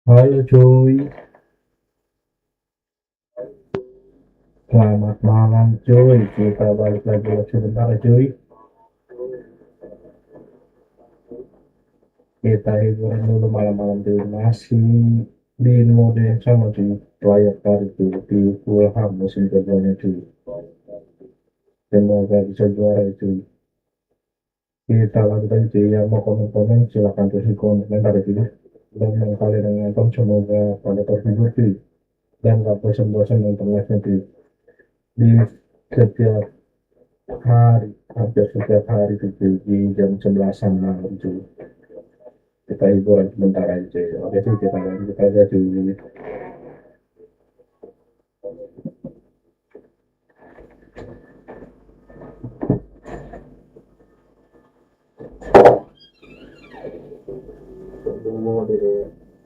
Halo cuy, selamat malam cuy. Kita balik lagi sebentar ya, cuy. Kita hiburan dulu malam-malam cuy. Masih di mode yang sama cuy. Layak kali cuy di FULHAM musim keduanya cuy. Semoga bisa juara ya, cuy. Kita lanjut aja cuy. Yang mau komen-komen silahkan tulis komentar ya cuy. Dan yang kalian yang nonton semoga pada terhibur cuy. Dan gak bosan-bosan nonton live-nya cuy. Di setiap hari, hampir setiap hari tuh cuy, di jam 11-an malam cuy. Kita hiburan sebentar aja. Oke sih, kita lanjut aja cuy.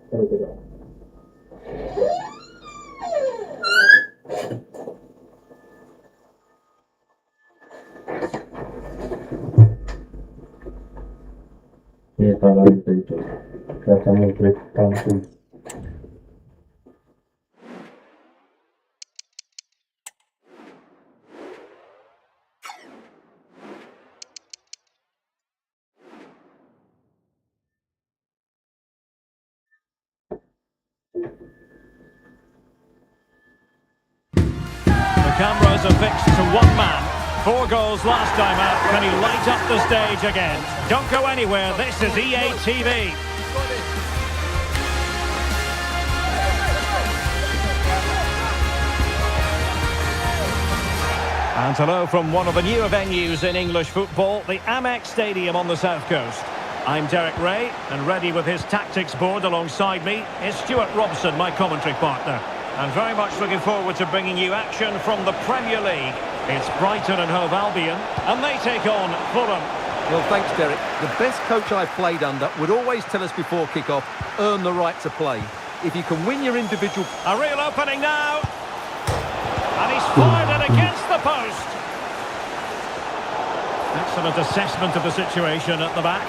Tunggu deh. Kita lanjut aja cuy. Kita mau break down cuy. The cameras are fixed to one man. 4 goals last time out. Can he light up the stage again? Don't go anywhere. This is EA TV. And hello from one of the newer venues in English football, the Amex Stadium on the south coast. I'm Derek Ray, and ready with his tactics board alongside me is Stuart Robson, my commentary partner. And very much looking forward to bringing you action from the Premier League. It's Brighton and Hove Albion, and they take on Fulham. Well, thanks, Derek. The best coach I've played under would always tell us before kick-off, earn the right to play. If you can win your individual... A real opening now. And he's fired it against the post. Excellent assessment of the situation at the back.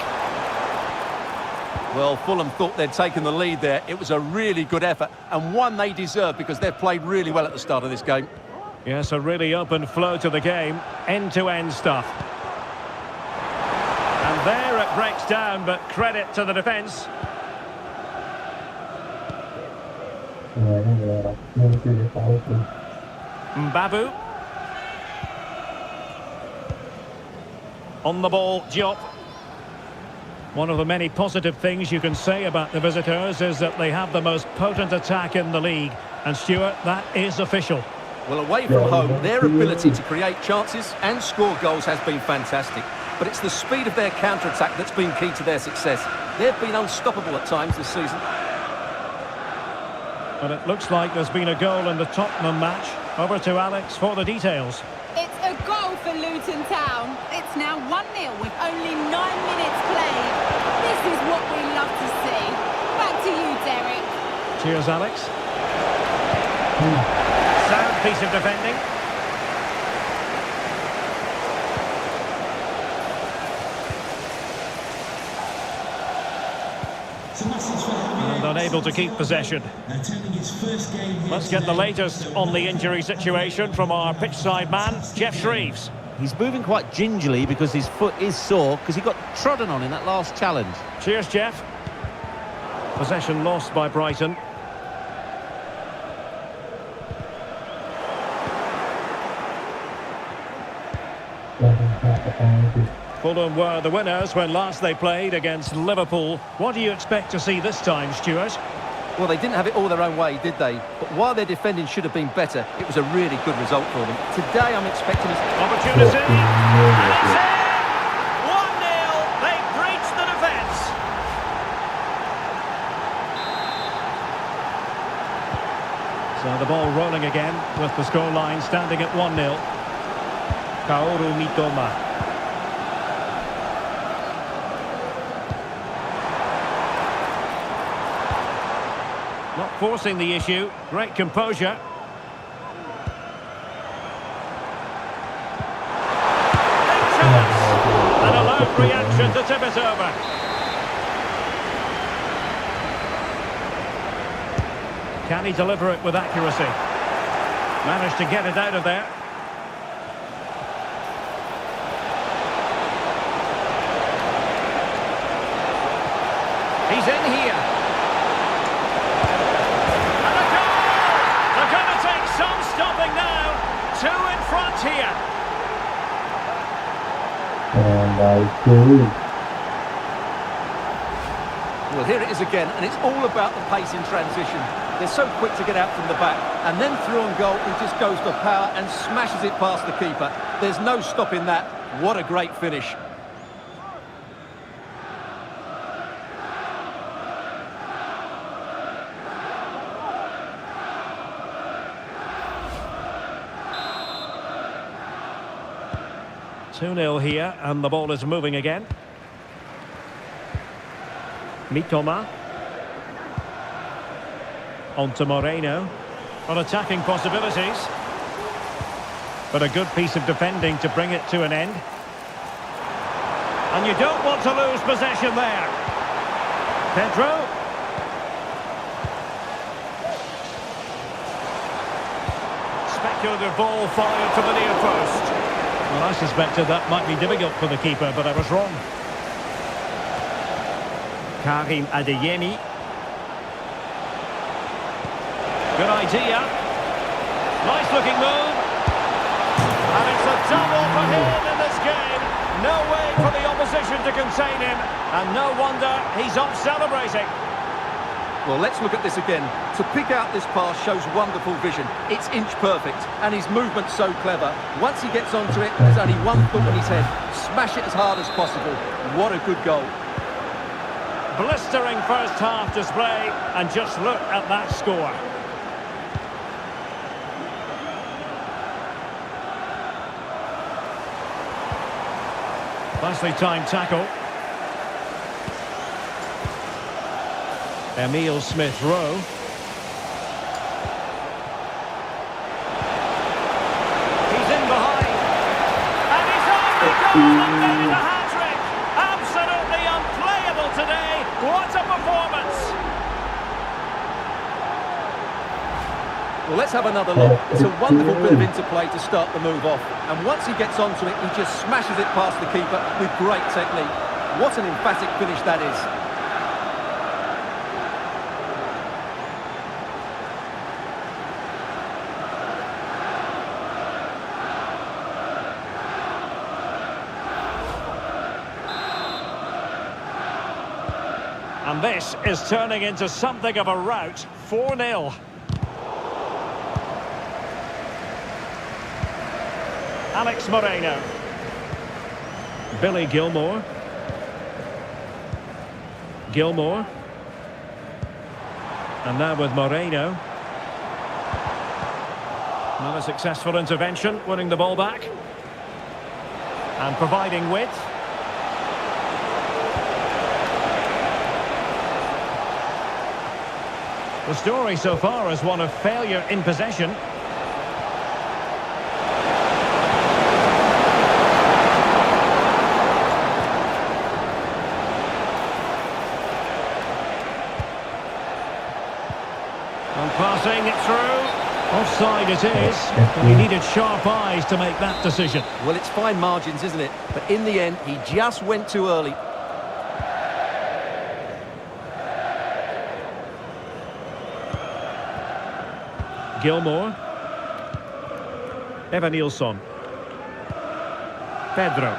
Well, Fulham thought they'd taken the lead there. It was a really good effort, and one they deserve because they've played really well at the start of this game. Yes, a really open flow to the game. End-to-end stuff. And there it breaks down, but credit to the defence. Mbabu. On the ball, Diop. One of the many positive things you can say about the visitors is that they have the most potent attack in the league. And Stuart, that is official. Well, away from home, their ability to create chances and score goals has been fantastic. But it's the speed of their counter-attack that's been key to their success. They've been unstoppable at times this season. But it looks like there's been a goal in the Tottenham match. Over to Alex for the details. It's a goal for Luton Town. It's now 1-0 with only 9 minutes played. This is what we love to see. Back to you, Derek. Cheers, Alex. Sound piece of defending. And unable to keep possession. Let's get the latest on the injury situation from our pitchside man, Jeff Shreves. He's moving quite gingerly because his foot is sore because he got trodden on in that last challenge. Cheers, Jeff. Possession lost by Brighton. Fulham were the winners when last they played against Liverpool. What do you expect to see this time, Stuart? Well, they didn't have it all their own way, did they? But while their defending should have been better, it was a really good result for them. Today, I'm expecting... Opportunity! And it's in! 1-0! They breached the defence! So the ball rolling again with the scoreline standing at 1-0. Kaoru Mitoma. Not forcing the issue. Great composure. An alert reaction to tip it over. Can he deliver it with accuracy? Managed to get it out of there. He's in here. And a goal! They're going to take some stopping now. 2 in front here. And I do. Well, here it is again, and it's all about the pace in transition. They're so quick to get out from the back, and then through on goal, he just goes for power and smashes it past the keeper. There's no stopping that. What a great finish. Two 0 here, and the ball is moving again. Mitoma. On to Moreno. On attacking possibilities. But a good piece of defending to bring it to an end. And you don't want to lose possession there. Pedro. Speculative ball fired to the near post. Well, I suspected that might be difficult for the keeper, but I was wrong. Karim Adeyemi. Good idea. Nice looking move. And it's a double for him in this game. No way for the opposition to contain him. And no wonder he's off celebrating. Well, let's look at this again. To pick out this pass shows wonderful vision. It's inch perfect, and his movement's so clever. Once he gets onto it, there's only one thought in his head. Smash it as hard as possible. What a good goal. Blistering first half display, and just look at that score. Nicely timed tackle. Emile Smith-Rowe. He's in behind. And he's on the goal and made a hat-trick. Absolutely unplayable today. What a performance. Well, let's have another look. It's a wonderful bit of interplay to start the move off. And once he gets onto it, he just smashes it past the keeper with great technique. What an emphatic finish that is. And this is turning into something of a rout. 4-0. Alex Moreno. Billy Gilmore. Gilmore. And now with Moreno. Another successful intervention, winning the ball back. And providing width. The story so far is one of failure in possession. And passing it through. Offside it is. He needed sharp eyes to make that decision. Well, it's fine margins, isn't it? But in the end, he just went too early. Gilmore. Evanilson. Pedro.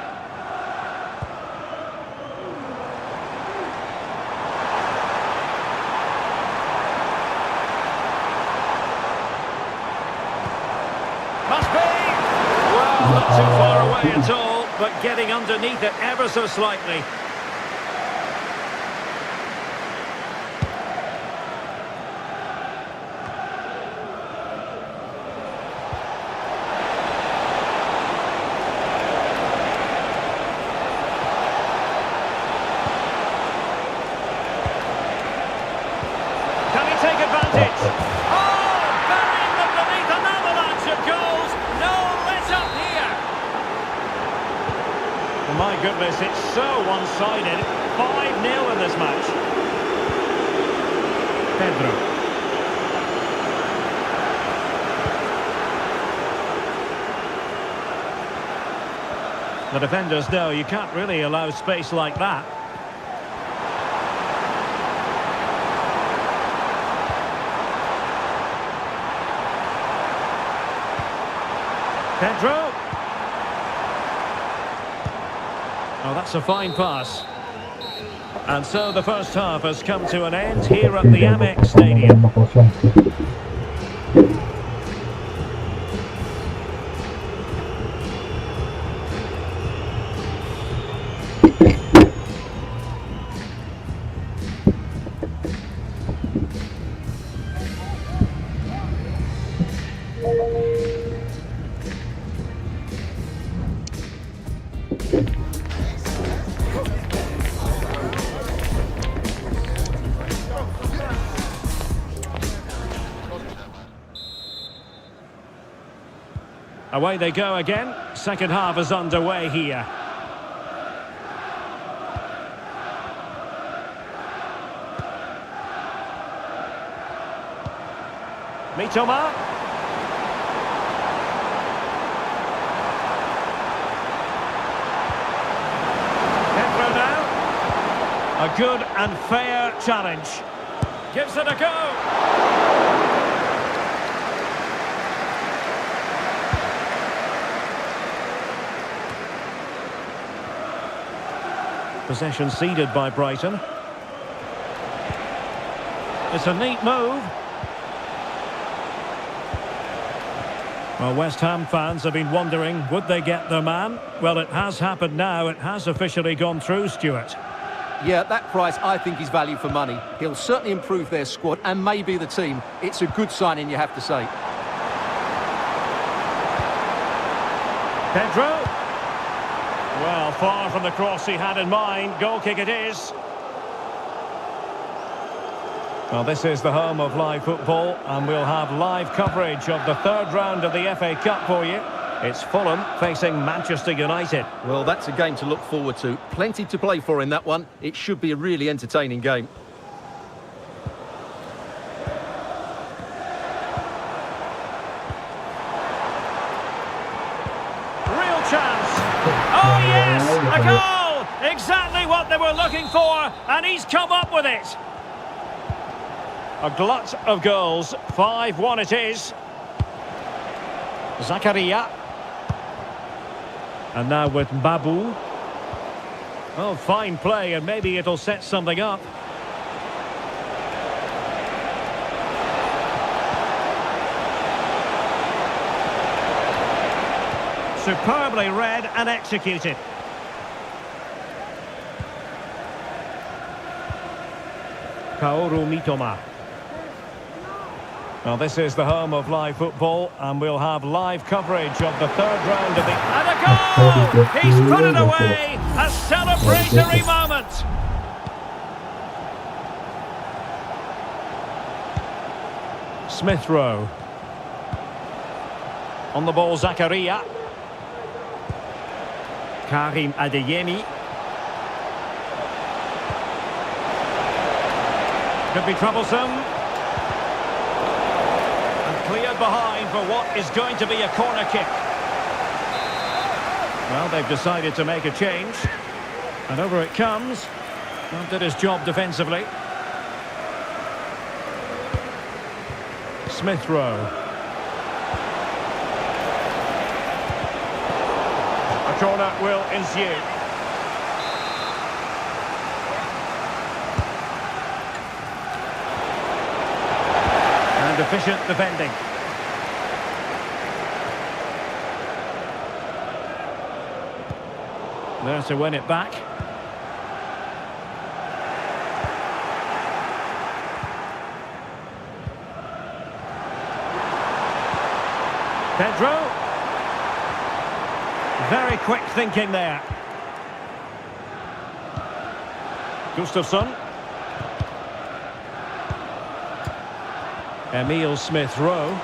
Must be! Well, not too far away at all, but getting underneath it ever so slightly. Take advantage. Oh, burying them beneath an avalanche of goals. No let up here. My goodness, it's so one-sided. 5-0 in this match. Pedro. The defenders know you can't really allow space like that. Pedro. Oh, that's a fine pass. And so the first half has come to an end here at the Amex Stadium. Away they go again. Second half is underway here. Mitoma. Pedro now. A good and fair challenge. Gives it a go. Possession ceded by Brighton. It's a neat move. Well, West Ham fans have been wondering, would they get their man? Well, it has happened now. It has officially gone through, Stuart. Yeah, that price I think is value for money. He'll certainly improve their squad and maybe the team. It's a good signing, you have to say. Pedro. Well, far from the cross he had in mind. Goal kick it is. Well, this is the home of live football, and we'll have live coverage of the third round of the FA Cup for you. It's Fulham facing Manchester United. Well, that's a game to look forward to. Plenty to play for in that one. It should be a really entertaining game. Real chance. Oh, yes! A goal! Exactly what they were looking for, and he's come up with it. A glut of goals. 5-1 it is. Zakaria. And now with Babu. Oh, fine play, and maybe it'll set something up. Superbly read and executed. Kaoru Mitoma. Well, this is the home of live football, and we'll have live coverage of the third round of the... And a goal! He's put it away! A celebratory moment! Smith Rowe. On the ball, Zakaria. Karim Adeyemi. Could be troublesome. Cleared behind for what is going to be a corner kick. Well, they've decided to make a change. And over it comes. Well, did his job defensively. Smith Rowe. A corner will ensue. And efficient defending. There to win it back. Pedro. Very quick thinking there. Ghustavsson. Emile Smith Rowe.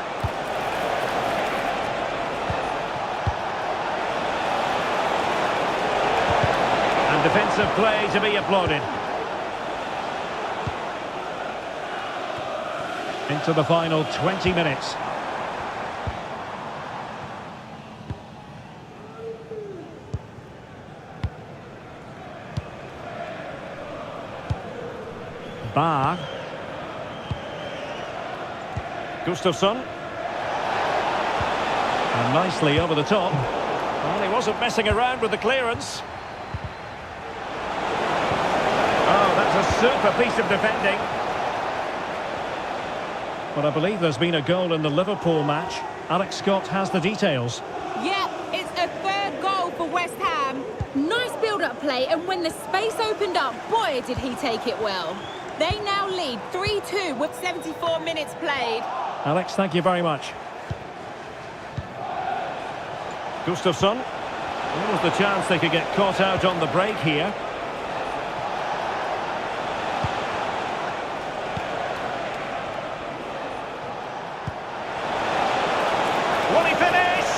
And defensive play to be applauded. Into the final 20 minutes. Bar. Gustafsson. And nicely over the top. Well, he wasn't messing around with the clearance. Oh, that's a super piece of defending. But I believe there's been a goal in the Liverpool match. Alex Scott has the details. Yep, it's a third goal for West Ham. Nice build-up play, and when the space opened up, boy, did he take it well. They now lead 3-2 with 74 minutes played. Alex, thank you very much. Gustafsson. There was the chance they could get caught out on the break here. Will he finish?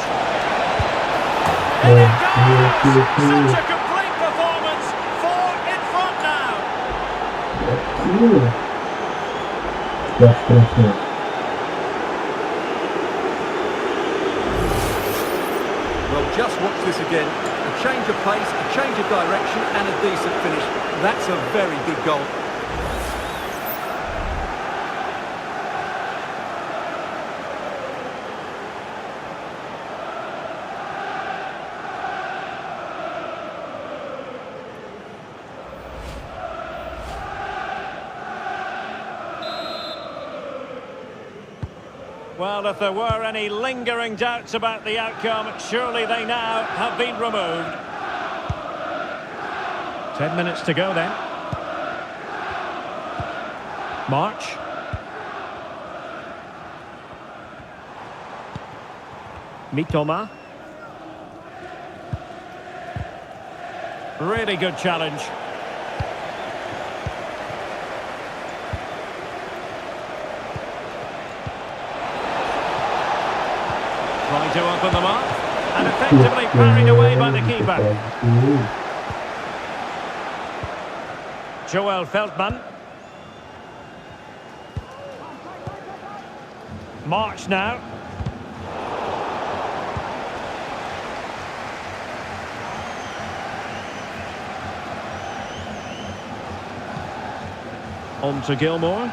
In it goes! Such a complete performance. 4 in front now. Well, just watch this again. A change of pace, a change of direction, and a decent finish. That's a very good goal. Well, if there were any lingering doubts about the outcome, surely they now have been removed. 10 minutes to go then. March. Mitoma. Really good challenge. Trying to open them up, and effectively parried away by the keeper. Joel Feldman. March now. On to Gilmore.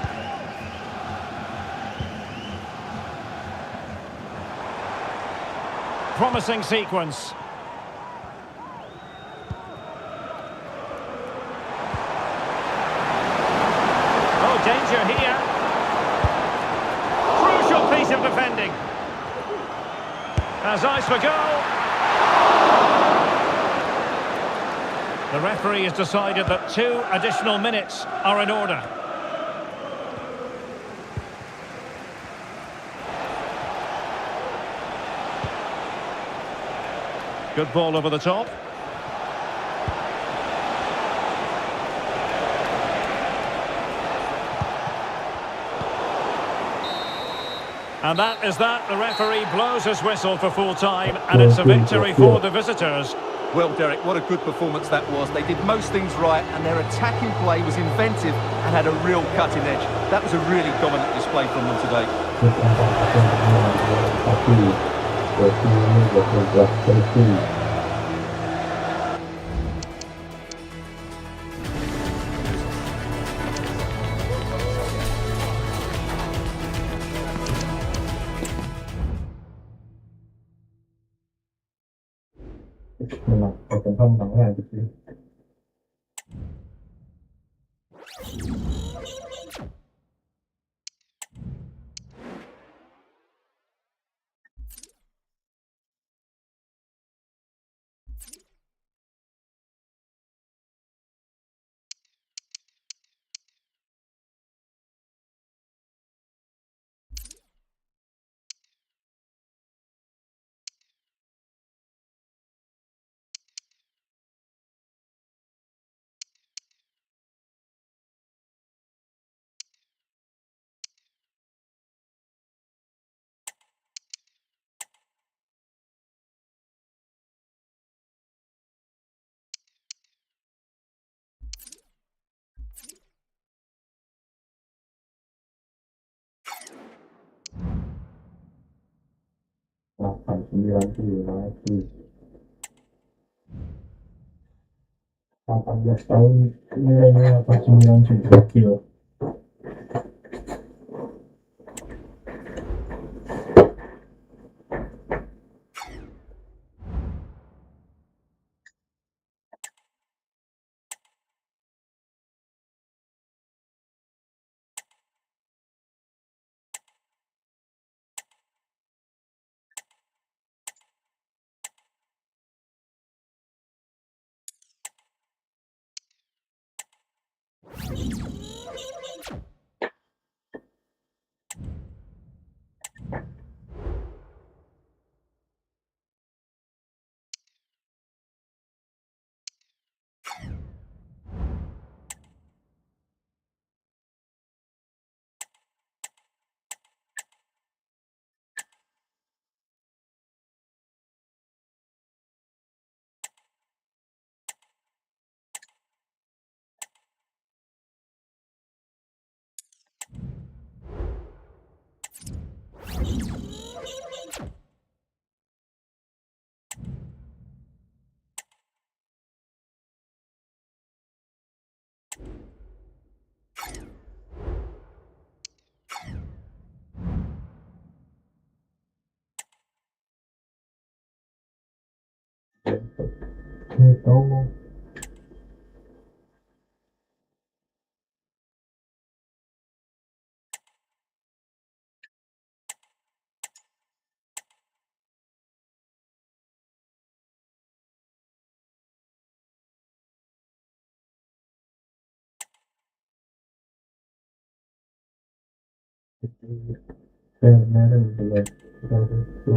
Promising sequence. Oh, danger here. Crucial piece of defending. Has eyes for goal. The referee has decided that 2 additional minutes are in order. Good ball over the top. And that is that. The referee blows his whistle for full time, and it's a victory for the visitors. Well, Derek, what a good performance that was. They did most things right, and their attacking play was inventive and had a real cutting edge. That was a really dominant display from them today. Menang, Tottenham menang lagi sih. Delapan 9 kilo lagi. 18 tahun nilainya 89 kilo. Tahu. Kemarin belum terlalu ini ke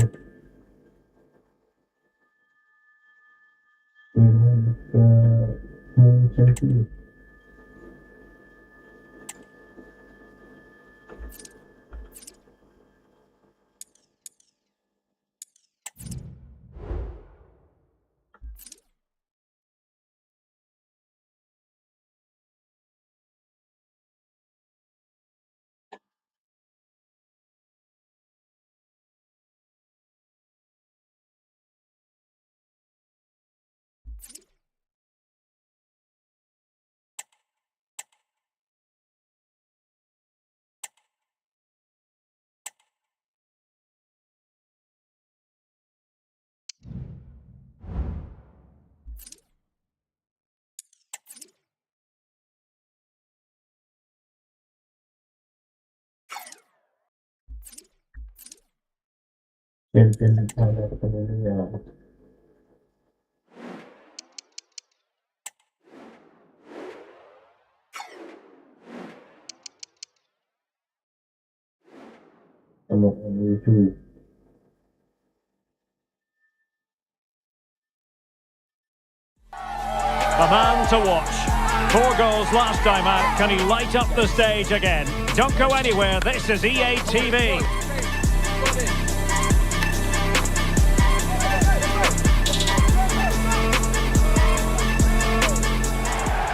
Musim. Campaign ada kemudian ya. Kalau itu The man to watch. 4 goals last time out. Can he light up the stage again? Don't go anywhere. This is EA TV.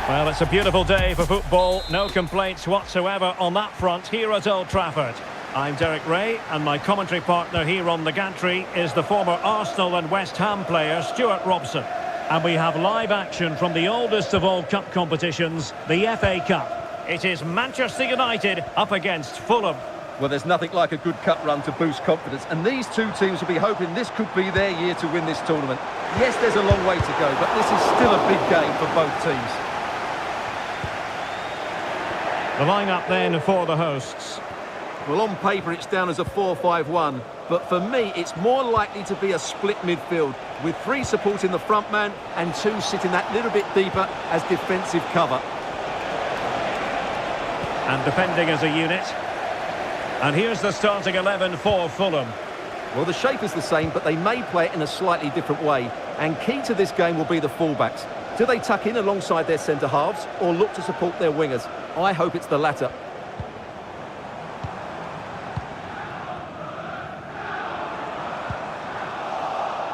Well, it's a beautiful day for football. No complaints whatsoever on that front here at Old Trafford. I'm Derek Ray, and my commentary partner here on the gantry is the former Arsenal and West Ham player Stuart Robson. And we have live action from the oldest of all cup competitions, the FA Cup. It is Manchester United up against Fulham. Well, there's nothing like a good cup run to boost confidence, and these two teams will be hoping this could be their year to win this tournament. Yes, there's a long way to go, but this is still a big game for both teams. The lineup then for the hosts. Well, on paper it's down as a 4-5-1, but for me it's more likely to be a split midfield, with 3 supporting the front man and 2 sitting that little bit deeper as defensive cover. And defending as a unit. And here's the starting 11 for Fulham. Well, the shape is the same, but they may play it in a slightly different way, and key to this game will be the fullbacks. Do they tuck in alongside their centre-halves or look to support their wingers? I hope it's the latter.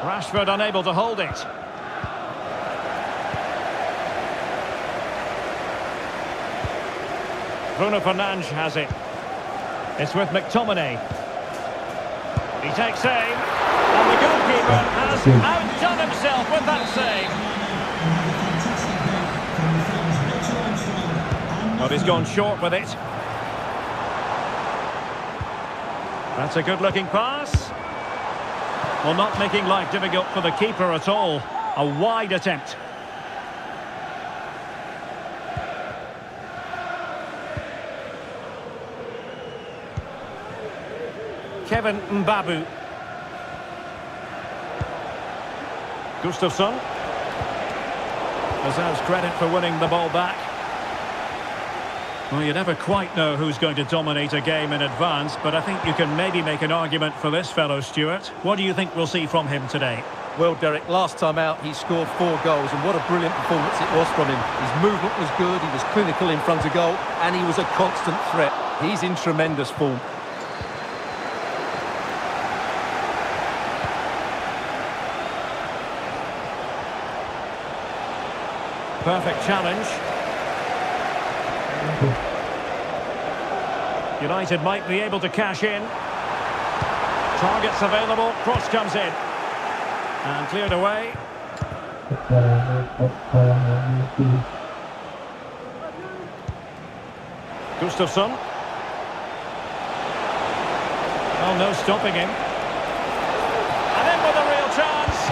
Rashford unable to hold it. Bruno Fernandes has it. It's with McTominay. He takes aim, and the goalkeeper has outdone himself with that save. But he's gone short with it. That's a good-looking pass. Well, not making life difficult for the keeper at all. A wide attempt. Kevin Mbabu. Ghustavsson. Deserves credit for winning the ball back. Well, you never quite know who's going to dominate a game in advance, but I think you can maybe make an argument for this fellow, Stuart. What do you think we'll see from him today? Well, Derek, last time out he scored 4 goals, and what a brilliant performance it was from him. His movement was good, he was clinical in front of goal, and he was a constant threat. He's in tremendous form. Perfect challenge. United might be able to cash in. Targets available, cross comes in. And cleared away. Ghustavsson. Oh, no stopping him. And in with a real chance.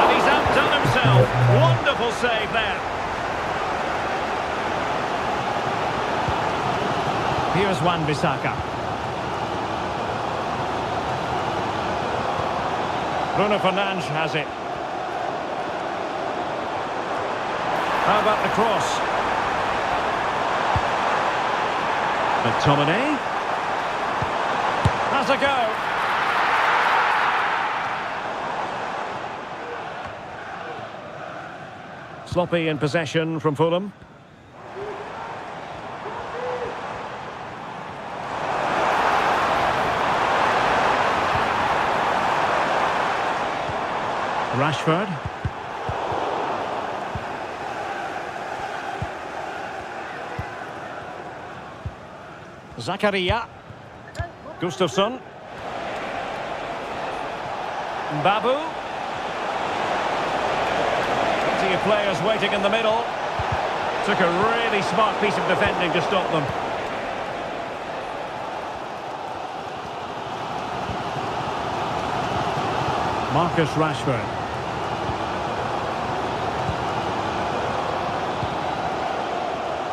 And he's outdone himself. Wonderful save there. Here's Wan-Bissaka. Bruno Fernandes has it. How about the cross? McTominay has a go. Sloppy in possession from Fulham. Rashford. Zakaria. Gustafsson. Babu. Plenty of players waiting in the middle. Took a really smart piece of defending to stop them. Marcus Rashford.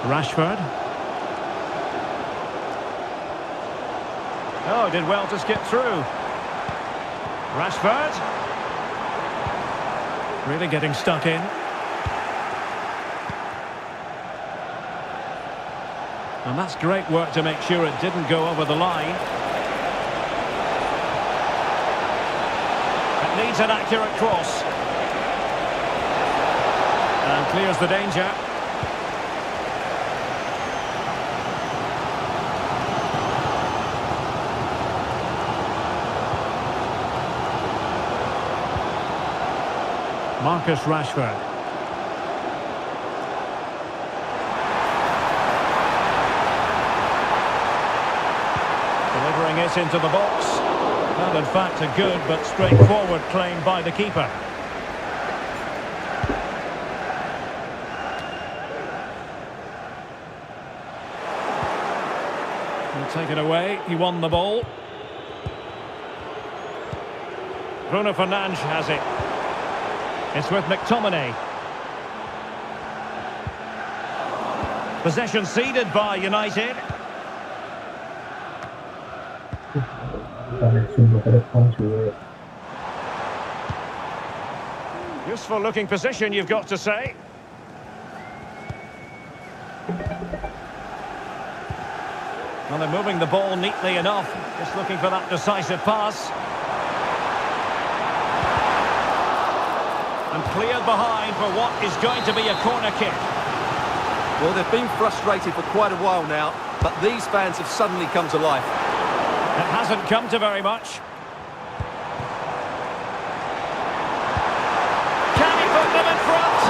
Rashford. Oh, did well to skip through. Rashford. Really getting stuck in. And that's great work to make sure it didn't go over the line. It needs an accurate cross. And clears the danger. Marcus Rashford. Delivering it into the box. And in fact a good but straightforward claim by the keeper. He'll take it away. He won the ball. Bruno Fernandes has it. It's with McTominay. Possession ceded by United. Useful looking position, you've got to say. Well, they're moving the ball neatly enough. Just looking for that decisive pass. And cleared behind for what is going to be a corner kick. Well, they've been frustrated for quite a while now, but these fans have suddenly come to life. It hasn't come to very much. Can he put them in front?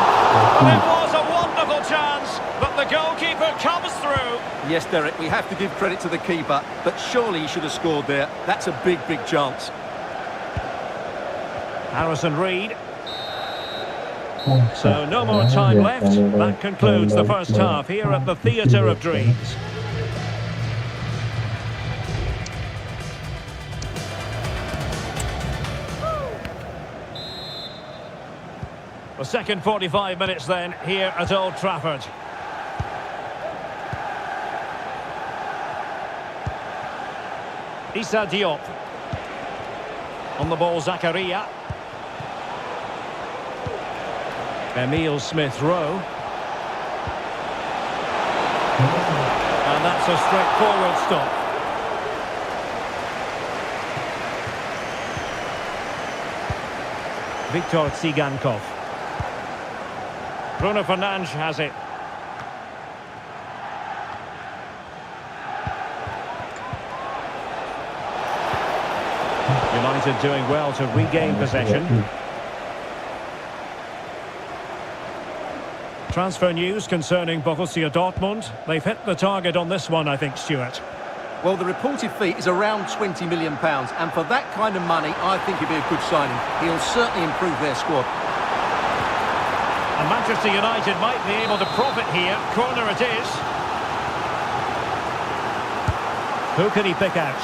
Well, it was a wonderful chance, but the goalkeeper comes through. Yes, Derek, we have to give credit to the keeper, but surely he should have scored there. That's a big, big chance. Harrison Reed. So no more time left. That concludes the first half here at the Theatre of Dreams. The second 45 minutes then here at Old Trafford. Issa Diop. On the ball, Zakaria. Emile Smith-Rowe. And that's a straightforward stop. Viktor Tsigankov. Bruno Fernandes has it. United doing well to regain possession. Transfer news concerning Borussia Dortmund. They've hit the target on this one, I think, Stuart. Well, the reported fee is around £20 million, and for that kind of money, I think it'd be a good signing. He'll certainly improve their squad. And Manchester United might be able to profit here. Corner it is. Who can he pick out?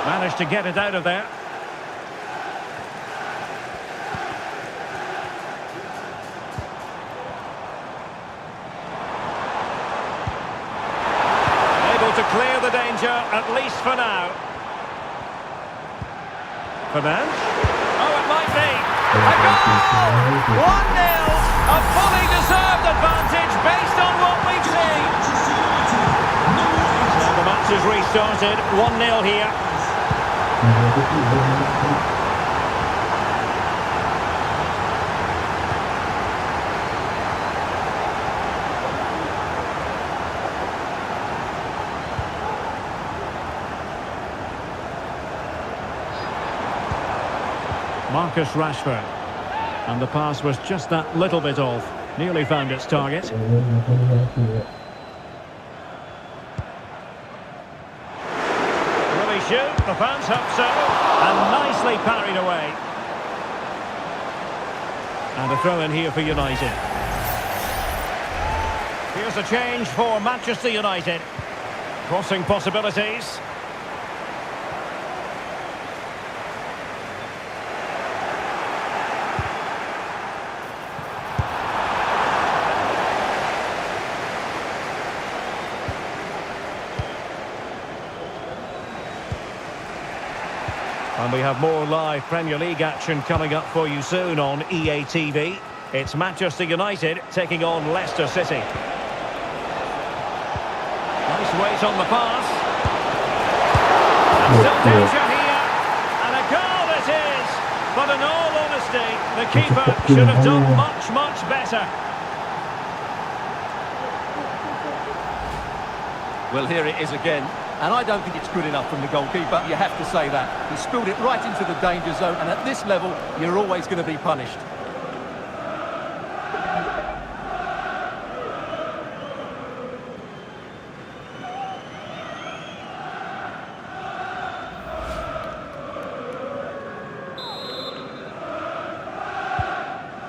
Managed to get it out of there. to clear the danger, at least for now. Fernand? Oh, it might be. A goal! 1-0! A fully deserved advantage based on what we've seen. So the match has restarted. 1-0 here. Marcus Rashford. And the pass was just that little bit off. Nearly found its target. Will he shoot? The fans hope so. And nicely parried away. And a throw in here for United. Here's a change for Manchester United. Crossing possibilities. And we have more live Premier League action coming up for you soon on EA TV. It's Manchester United taking on Leicester City. Nice weight on the pass. And still danger here. And a goal it is. But in all honesty, the keeper should have done much, much better. Well, here it is again. And I don't think it's good enough from the goalkeeper, you have to say that. He spilled it right into the danger zone, and at this level, you're always going to be punished.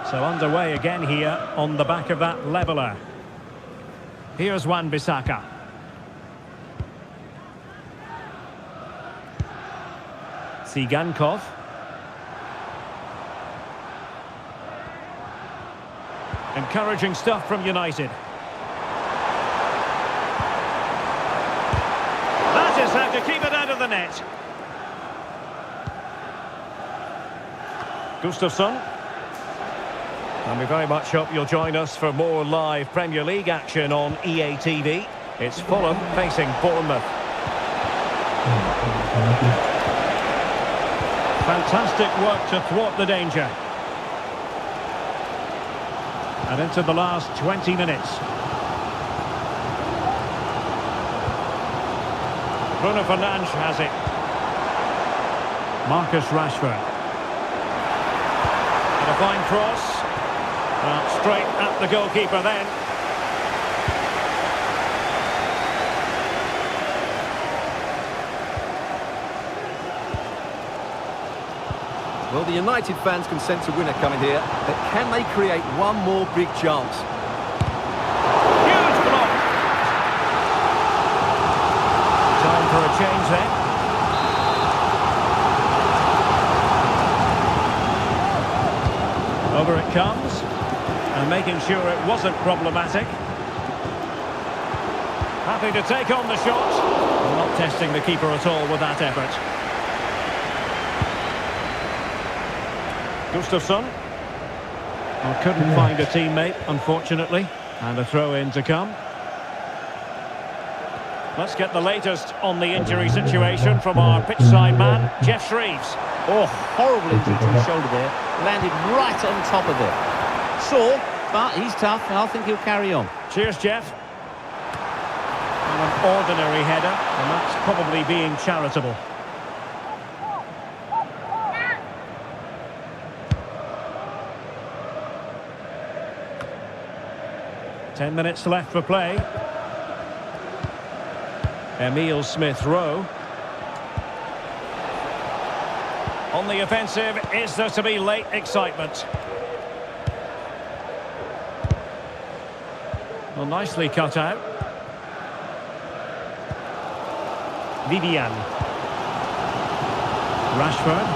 So underway again here on the back of that leveller. Here's Wan-Bissaka. Sigankov. Encouraging stuff from United. That is how to keep it out of the net. Ghustavsson. And we very much hope you'll join us for more live Premier League action on EA TV. It's Fulham facing Bournemouth. Fantastic work to thwart the danger. And into the last 20 minutes. Bruno Fernandes has it. Marcus Rashford. And a fine cross. Straight at the goalkeeper then. Well, the United fans can sense a winner coming here, but can they create one more big chance? Huge block! Time for a change then. Over it comes, and making sure it wasn't problematic. Happy to take on the shot. Not testing the keeper at all with that effort. Ghustavsson. Well, couldn't find a teammate, unfortunately. And a throw-in to come. Let's get the latest on the injury situation from our pitchside man, Jeff Shreves. Oh, horrible injury to his shoulder there. Landed right on top of it. Sore, but he's tough, and I think he'll carry on. Cheers, Jeff. And an ordinary header, and that's probably being charitable. Ten minutes left for play. Emile Smith-Rowe. On the offensive, is there to be late excitement? Well, nicely cut out. Vivian. Rashford.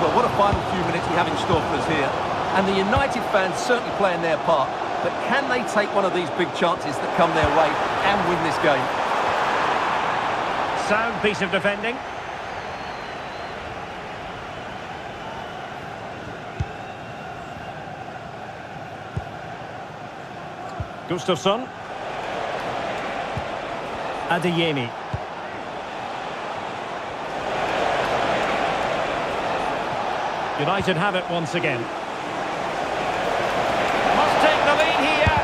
Well, what a final few minutes we have in store for us here. And the United fans certainly playing their part. but can they take one of these big chances that come their way and win this game? Sound piece of defending. Gustafsson. Adeyemi. United have it once again. Must take the lead here.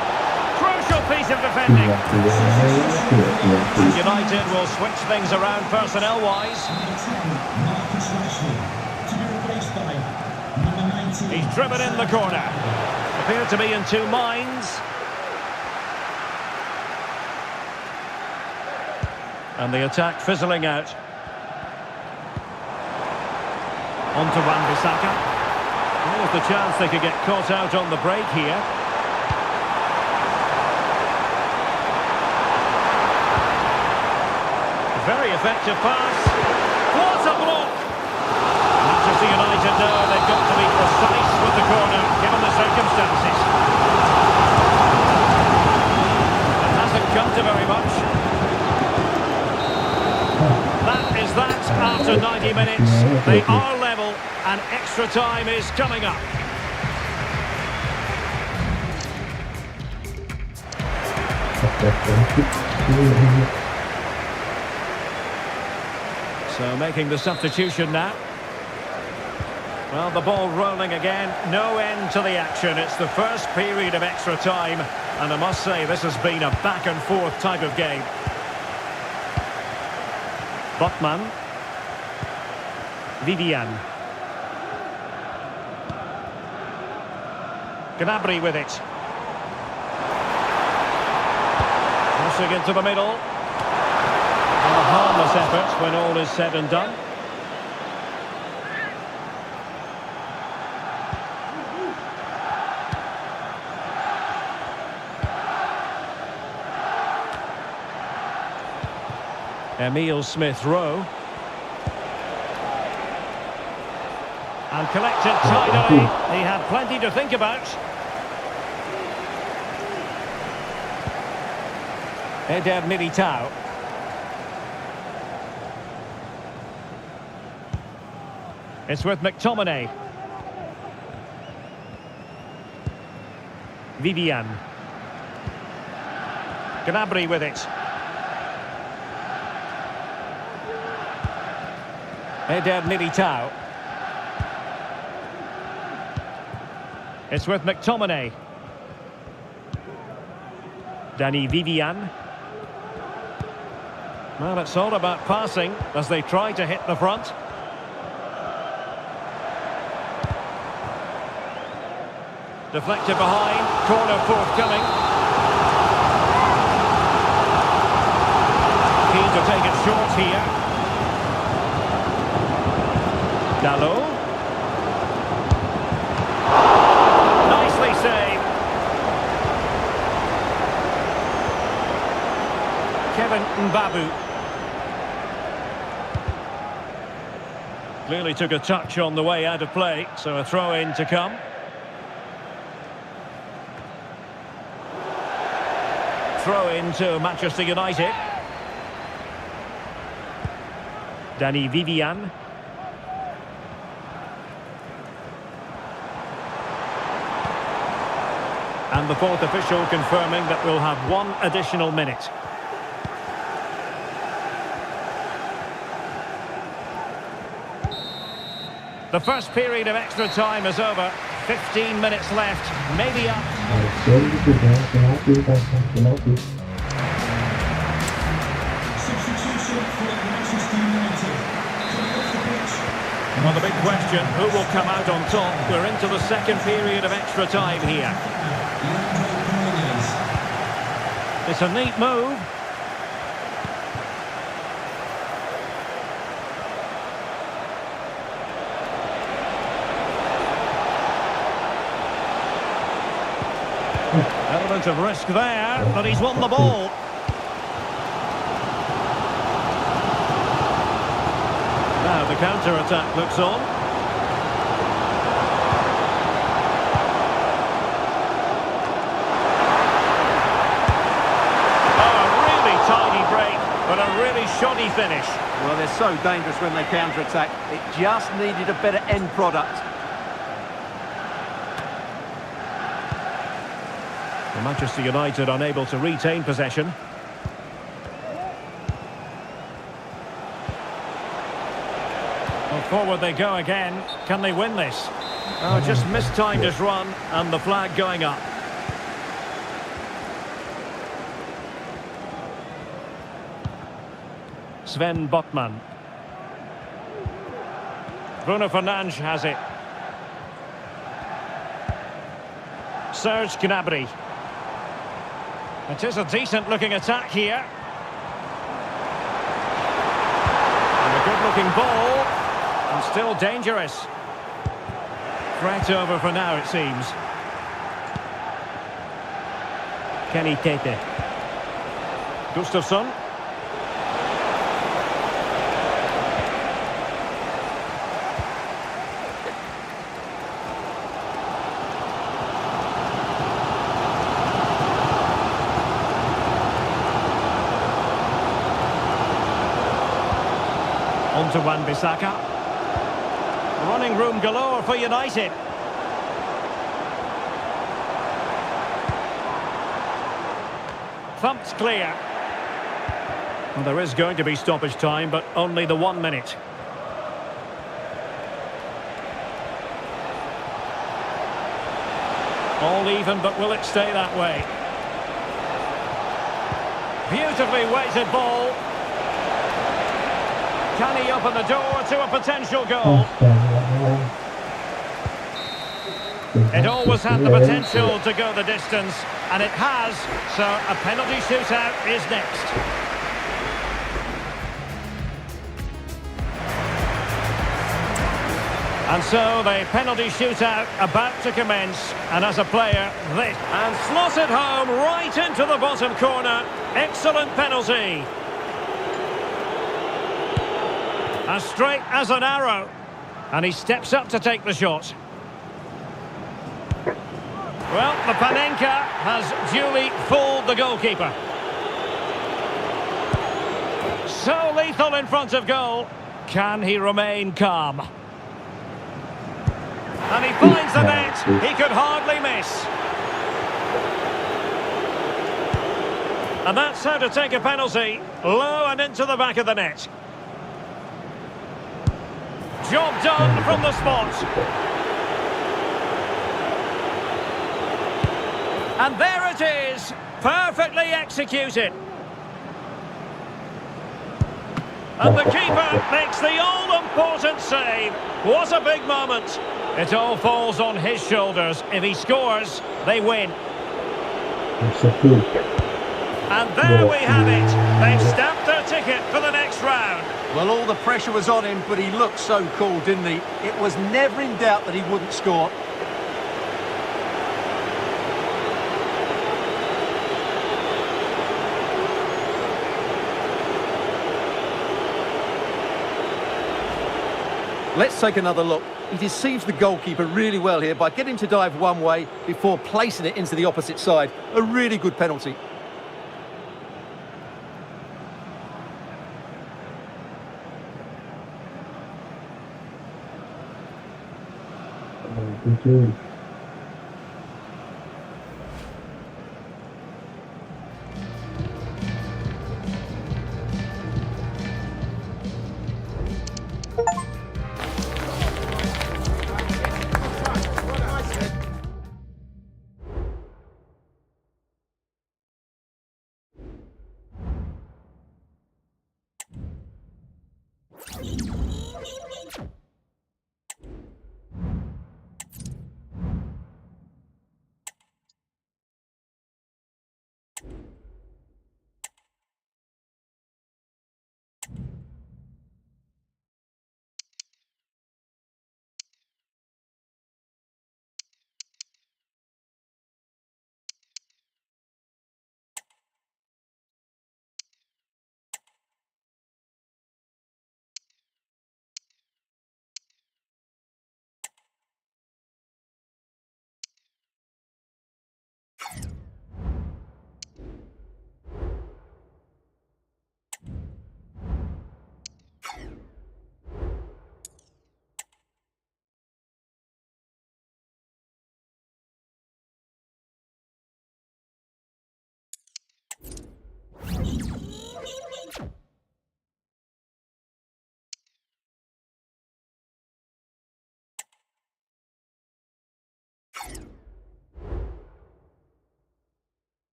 Crucial piece of defending. And United will switch things around personnel-wise. He's driven in the corner. Appear to be in two minds. And the attack fizzling out. On to Wan-Bissaka. There's the chance they could get caught out on the break here. Very effective pass. What a block! Manchester United know they've got to be precise with the corner, given the circumstances. It hasn't come to very much. That is that after 90 minutes. They are level and extra time is coming up. So making the substitution now. Well, the ball rolling again. No end to the action. It's the first period of extra time. And I must say, this has been a back and forth type of game. Botman. Vivian. Gnabry with it. Crossing into the middle. A harmless effort when all is said and done. Emile Smith-Rowe. And collected tidily. He had plenty to think about. Eder Militao. It's with McTominay. Vivian. Gnabry with it. Eder Militao. It's with McTominay. Danny Vivian. Well, it's all about passing as they try to hit the front. Deflected behind, corner forthcoming. Keen to take it short here. Dalot. Nicely saved. Kevin Mbabu. Clearly took a touch on the way out of play, so a throw-in to come. Throw-in to Manchester United. Danny Vivian. And the fourth official confirming that we'll have one additional minute. The first period of extra time is over. 15 minutes left, maybe up. Well, the big question, who will come out on top? We're into the second period of extra time here. It's a neat move. Element of risk there, but he's won the ball. Now the counter-attack looks on. but a really shoddy finish. Well, they're so dangerous when they counter-attack. It just needed a better end product. Manchester United unable to retain possession. Well, forward they go again. Can they win this? Oh, just mistimed his run, and the flag going up. Sven Botman. Bruno Fernandes has it. Serge Gnabry. It is a decent-looking attack here. And a good-looking ball. And still dangerous. Threat over for now, it seems. Kenny Tete. Gustafsson. On to Wan-Bissaka. Running room galore for United. Thumped clear. Well, there is going to be stoppage time, but only the 1 minute. All even, but will it stay that way? Beautifully weighted ball. Can he open the door to a potential goal? It always had the potential to go the distance, and it has, so a penalty shootout is next. And so the penalty shootout about to commence, and as a player, this. And slotted home right into the bottom corner. Excellent penalty. As straight as an arrow. And he steps up to take the shot. Well, the Panenka has duly fooled the goalkeeper. So lethal in front of goal. Can he remain calm? And he finds the net. He could hardly miss. And that's how to take a penalty. Low and into the back of the net. Job done from the spot. And there it is. Perfectly executed. And the keeper makes the all-important save. What a big moment. It all falls on his shoulders. If he scores, they win. And there we have it. They've stamped their ticket for the next round. Well, all the pressure was on him, but he looked so cool, didn't he? It was never in doubt that he wouldn't score. Let's take another look. He deceives the goalkeeper really well here by getting to dive one way before placing it into the opposite side. A really good penalty.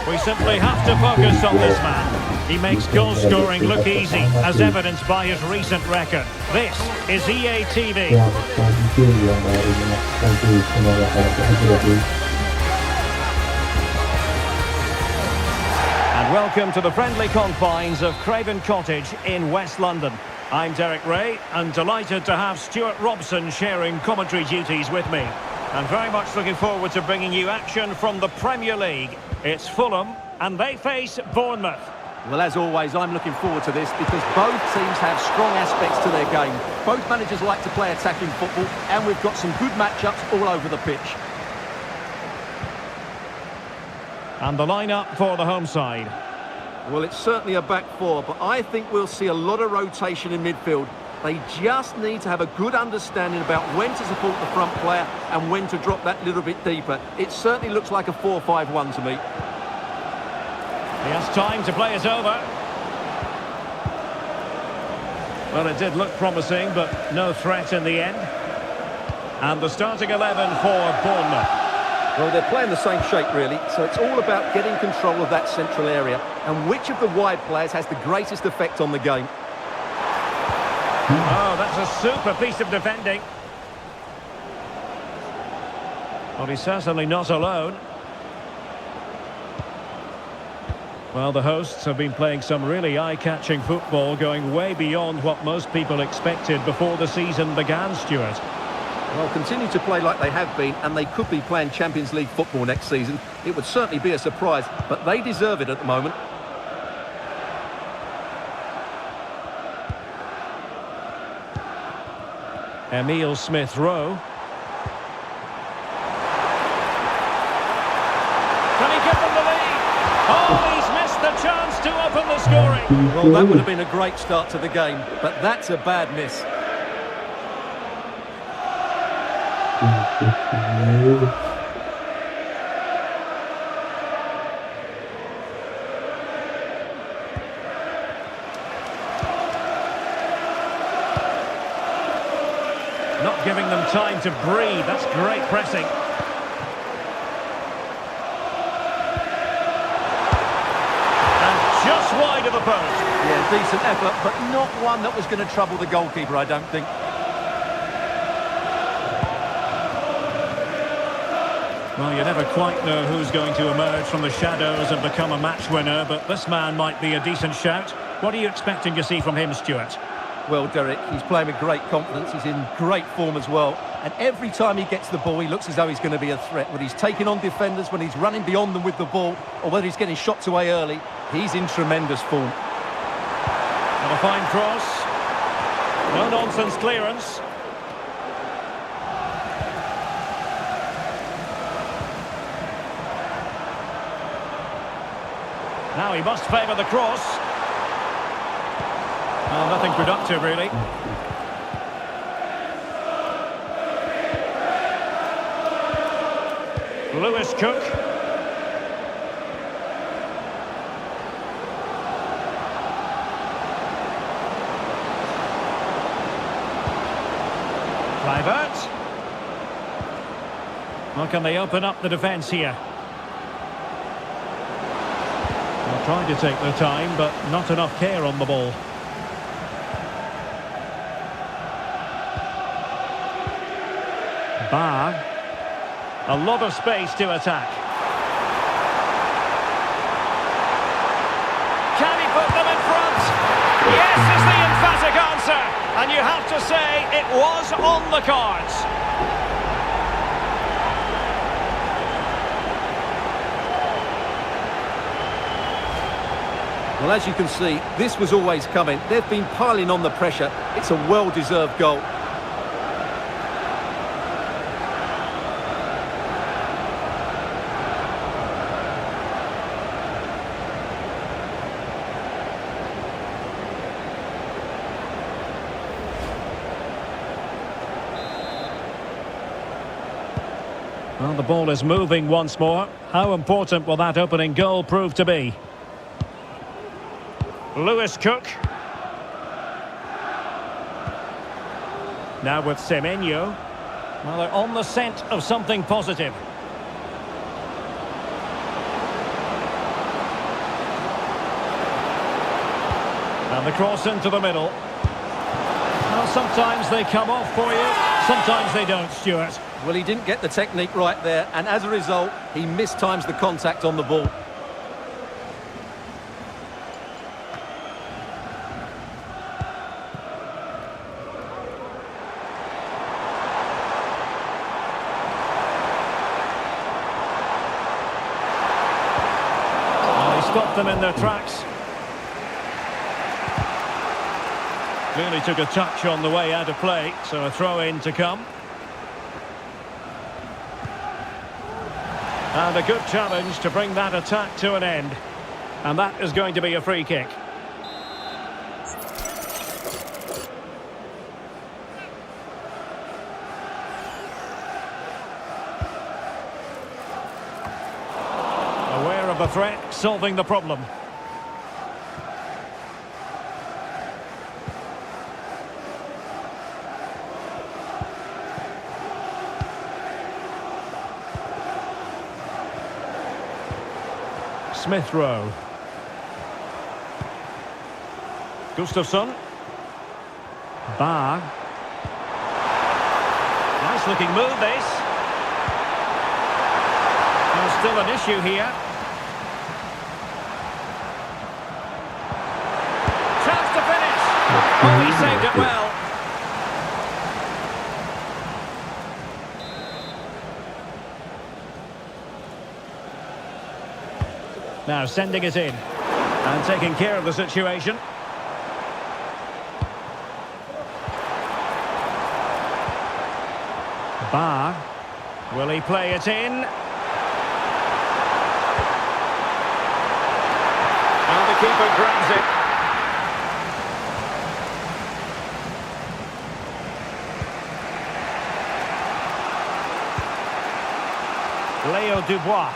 We simply have to focus on this man. He makes goal scoring look easy, as evidenced by his recent record. This is EA TV. Yang selanjutnya yang dari nanti semoga kalian berhasil. And welcome to the friendly confines of Craven Cottage in West London. I'm Derek Ray, and delighted to have Stuart Robson sharing commentary duties with me. And very much looking forward to bringing you action from the Premier League. It's Fulham, and they face Bournemouth. Well, as always, I'm looking forward to this because both teams have strong aspects to their game. Both managers like to play attacking football, and we've got some good matchups all over the pitch. And the lineup for the home side. Well, it's certainly a back four, but I think we'll see a lot of rotation in midfield. They just need to have a good understanding about when to support the front player and when to drop that little bit deeper. It certainly looks like a 4-5-1 to me. He has time to play it over. Well, it did look promising, but no threat in the end. And the starting 11 for Bournemouth. Well, they're playing the same shape, really, so it's all about getting control of that central area and which of the wide players has the greatest effect on the game. Oh, that's a super piece of defending. Well, he's certainly not alone. Well, the hosts have been playing some really eye-catching football, going way beyond what most people expected before the season began, Stuart. Well, continue to play like they have been, and they could be playing Champions League football next season. It would certainly be a surprise, but they deserve it at the moment. Emile Smith-Rowe. Can he give them the lead? Oh, he's missed the chance to open the scoring. Well, that would have been a great start to the game, but that's a bad miss. Not giving them time to breathe. That's great pressing. And just wide of the post. Yeah, decent effort, but not one that was going to trouble the goalkeeper, I don't think. Well, you never quite know who's going to emerge from the shadows and become a match winner, but this man might be a decent shout. What are you expecting to see from him, Stuart? Well, Derek, he's playing with great confidence. He's in great form as well. And every time he gets the ball, he looks as though he's going to be a threat. Whether he's taking on defenders, when he's running beyond them with the ball, or whether he's getting shots away early, he's in tremendous form. And a fine cross. No-nonsense clearance. Now he must favour the cross. Well, nothing productive, really. Lewis Cook. Clivert. Well, can they open up the defence here? They're trying to take their time, but not enough care on the ball. Bar. A lot of space to attack. Can he put them in front? Yes is the emphatic answer. And you have to say it was on the cards. Well, as you can see, this was always coming. They've been piling on the pressure. It's a well-deserved goal. Well, the ball is moving once more. How important will that opening goal prove to be? Lewis Cook. Now with Semenyo. Well, they're on the scent of something positive. And the cross into the middle. Well, sometimes they come off for you, sometimes they don't, Stuart. Well, he didn't get the technique right there, and as a result, he mistimes the contact on the ball. Well, he stopped them in their tracks. Clearly took a touch on the way out of play, so a throw-in to come. And a good challenge to bring that attack to an end. And that is going to be a free kick. Aware of the threat, solving the problem. Smith Rowe. Gustafsson. Bar. Nice looking move this. There's still an issue here. Chance to finish. Oh, he saved it well. Now sending it in and taking care of the situation. Bar. Will he play it in? And the keeper grabs it. Leo Dubois.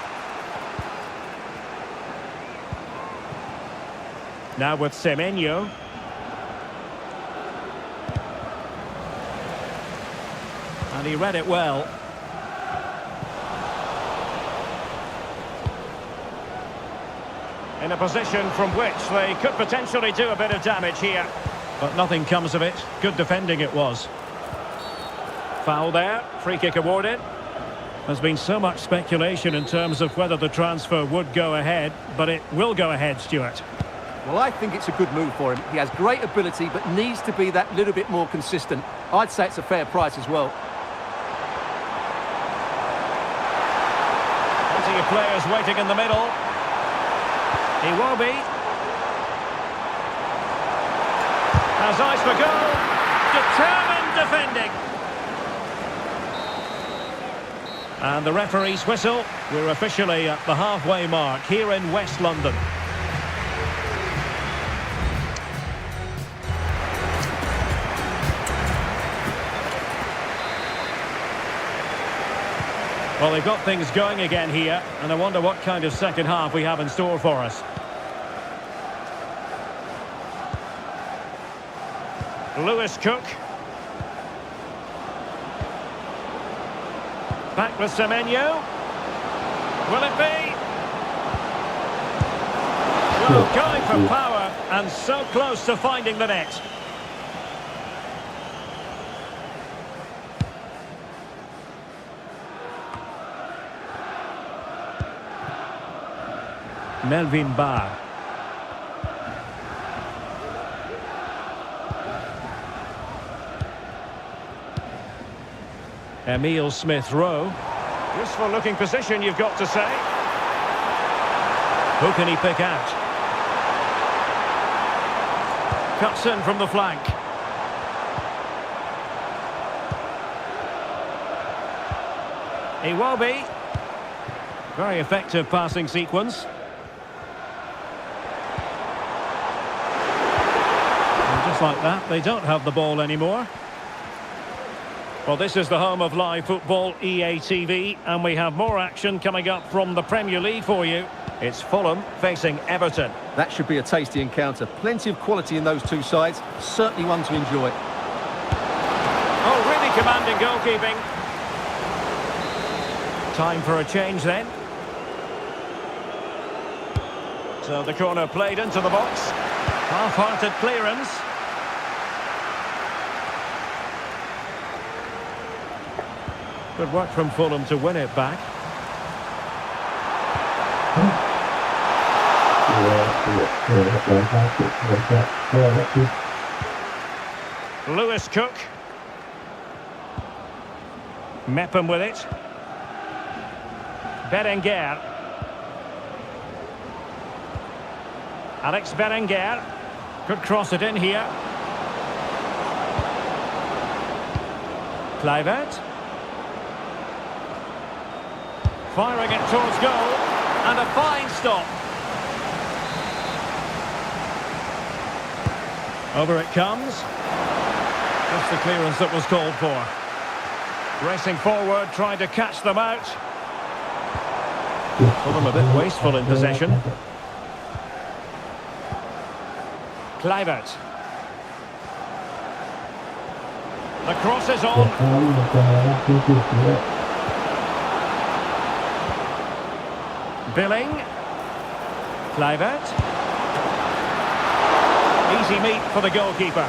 Now with Semenyo. And he read it well. In a position from which they could potentially do a bit of damage here. But nothing comes of it. Good defending it was. Foul there. Free kick awarded. There's been so much speculation in terms of whether the transfer would go ahead. But it will go ahead, Stuart. Well, I think it's a good move for him. He has great ability, but needs to be that little bit more consistent. I'd say it's a fair price as well. Plenty of players waiting in the middle. He will be. Has eyes for goal. Determined defending. And the referee's whistle. We're officially at the halfway mark here in West London. Well, they've got things going again here, and I wonder what kind of second half we have in store for us. Lewis Cook. Back with Semenyo. Will it be? Well, going for power, and so close to finding the net. Melvin Bar. Emile Smith Rowe. Useful looking position, you've got to say. Who can he pick out? Cuts in from the flank. Iwobi. Very effective passing sequence. And just like that, they don't have the ball anymore. Well, this is the home of live football, EA TV, and we have more action coming up from the Premier League for you. It's Fulham facing Everton. That should be a tasty encounter. Plenty of quality in those two sides. Certainly one to enjoy. Oh, really commanding goalkeeping. Time for a change then. So the corner played into the box. Half-hearted clearance. Good work from Fulham to win it back. Lewis Cook. Mepham with it. Berenguer. Alex Berenguer. Could cross it in here. Kluivert. Firing it towards goal. And a fine stop. Over it comes. Just the clearance that was called for. Racing forward, trying to catch them out. Fulham a bit wasteful in possession. Kluivert. The cross is on. Billing. Kluivert. Easy meat for the goalkeeper.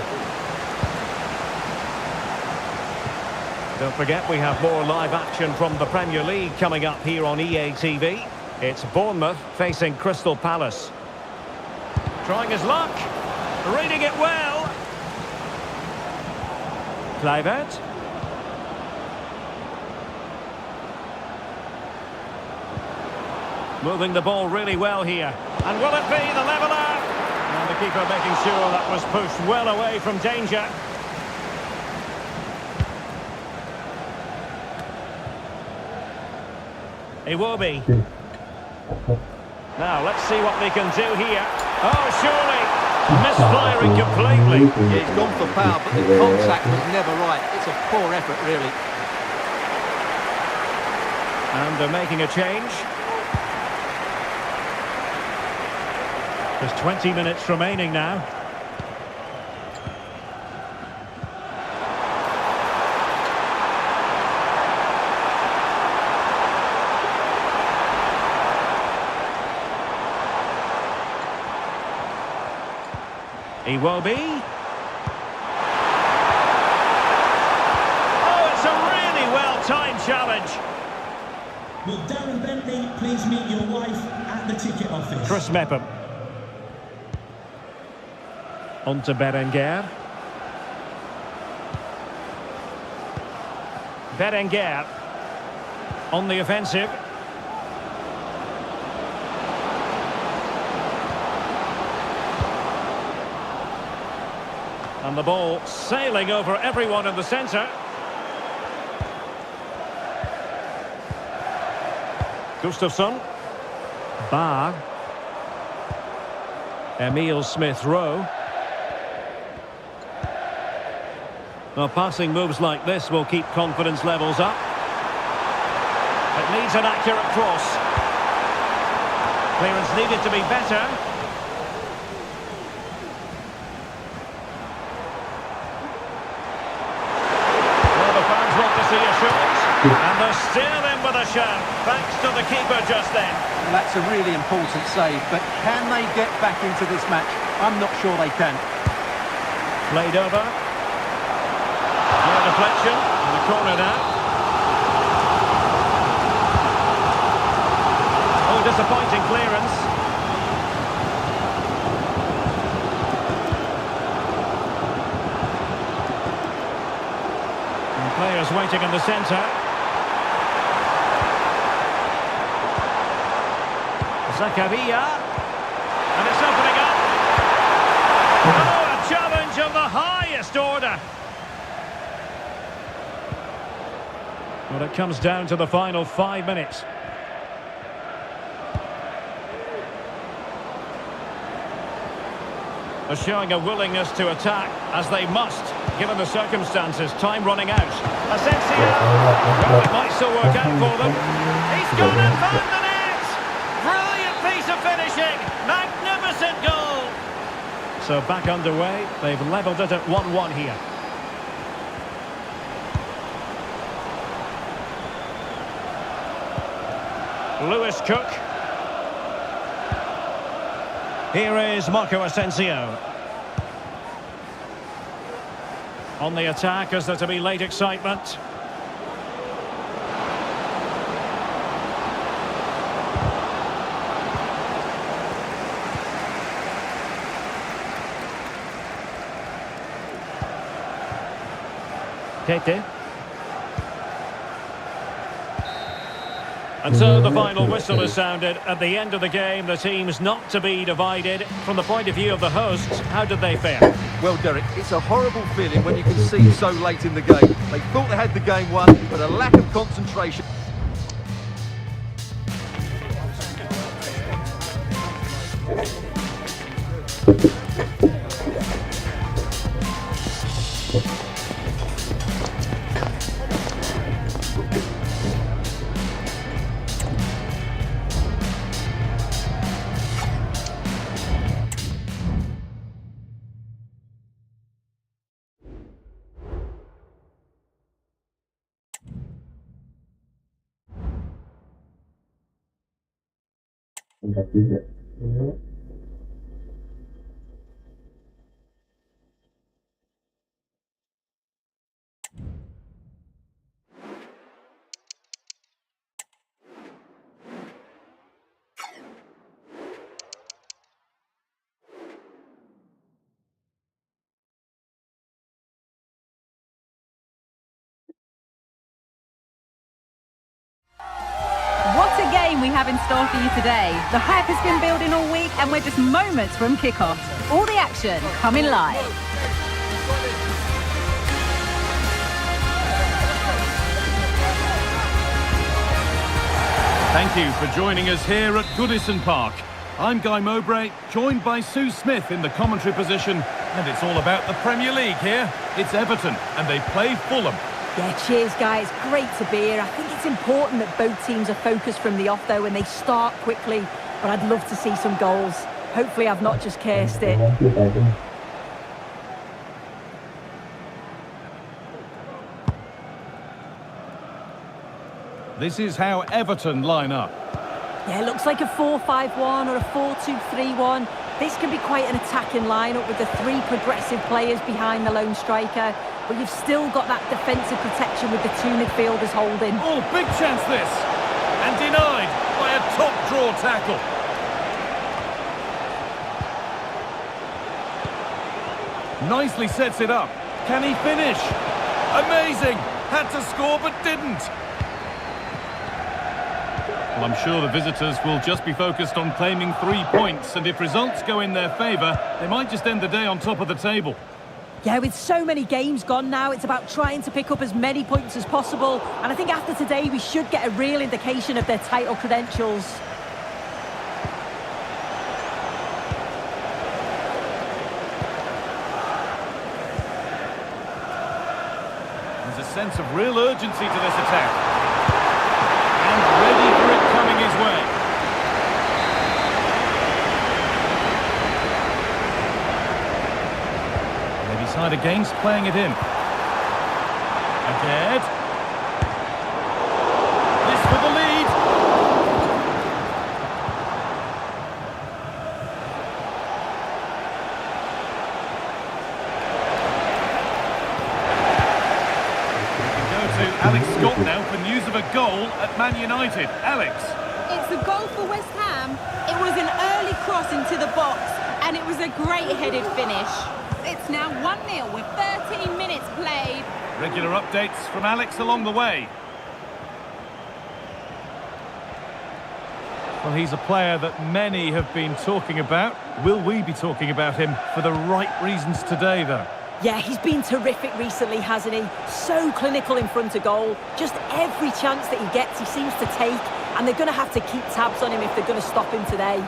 Don't forget we have more live action from the Premier League coming up here on EA TV. It's Bournemouth facing Crystal Palace. Trying his luck. Reading it well. Kluivert. Moving the ball really well here. And will it be the leveller? And the keeper making sure that was pushed well away from danger. Iwobi. Now let's see what they can do here. Oh, surely misfiring completely. Yeah, he's gone for power, but the contact was never right. It's a poor effort, really. And they're making a change. There's 20 minutes remaining now. Iwobi. Oh, it's a really well-timed challenge. Will Darren Bentley please meet your wife at the ticket office? Chris Mepham. On to Berenguer. Berenguer. On the offensive. And the ball sailing over everyone in the centre. Gustafsson. Bar. Emile Smith-Rowe. Well, passing moves like this will keep confidence levels up. It needs an accurate cross. Clearance needed to be better. And they're still in with a shout, thanks to the keeper just then. That's a really important save, but can they get back into this match? I'm not sure they can. Played over. No deflection, in the corner now. Oh, disappointing clearance. And players waiting in the centre. Zakaria, and it's opening up. Oh, a challenge of the highest order. Well, it comes down to the final 5 minutes. They're showing a willingness to attack, as they must. given the circumstances. Time running out. Asensio. Well, it might still work out for them. He's gone and found the net! Brilliant piece of finishing. Magnificent goal. So back underway. They've levelled it at 1-1 here. Lewis Cook. Here is Marco Asensio. On the attack, is there to be late excitement? Tete. And so the final whistle is sounded. At the end of the game, the team's not to be divided. From the point of view of the hosts, how did they fare? Well, Derek, it's a horrible feeling when you concede so late in the game. They thought they had the game won, but a lack of concentration. Tempat tiga. What a game we have in store for you today. The hype has been building all week and we're just moments from kickoff. All the action coming live. Thank you for joining us here at Goodison Park. I'm Guy Mowbray, joined by Sue Smith in the commentary position, and it's all about the Premier League here. It's Everton, and they play Fulham. Yeah, cheers, guys. Great to be here. I think it's important that both teams are focused from the off, though, and they start quickly. But I'd love to see some goals. Hopefully, I've not just cursed it. This is how Everton line up. Yeah, it looks like a 4-5-1 or a 4-2-3-1. This can be quite an attacking lineup with the three progressive players behind the lone striker. But you've still got that defensive protection with the two midfielders holding. Oh, big chance this! And denied by a top draw tackle. Nicely sets it up. Can he finish? Amazing! Had to score but didn't. Well, I'm sure the visitors will just be focused on claiming 3 points, and if results go in their favour, they might just end the day on top of the table. Yeah, with so many games gone now, it's about trying to pick up as many points as possible. And I think after today, we should get a real indication of their title credentials. There's a sense of real urgency to this attack. And ready for it coming his way. They decide against playing it in. Ahead. This for the lead. Alex Scott now for news of a goal at Man United. Alex. It's a goal for West Ham. It was an early cross into the box and it was a great headed finish. It's now 1-0 with 13 minutes played. Regular updates from Alex along the way. Well, he's a player that many have been talking about. Will we be talking about him for the right reasons today, though? Yeah, he's been terrific recently, hasn't he? So clinical in front of goal. Just every chance that he gets, he seems to take. And they're going to have to keep tabs on him if they're going to stop him today.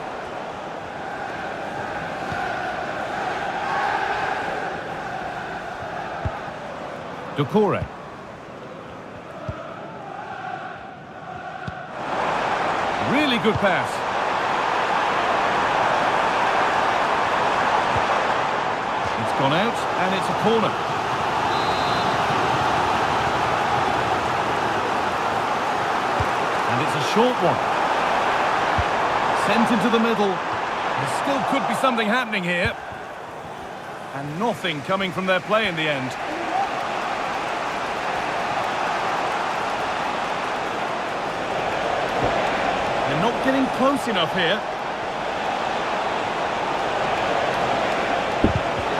Doucouré. Really good pass. It's gone out, and it's a corner. And it's a short one. Sent into the middle. There still could be something happening here. And nothing coming from their play in the end. They're not getting close enough here.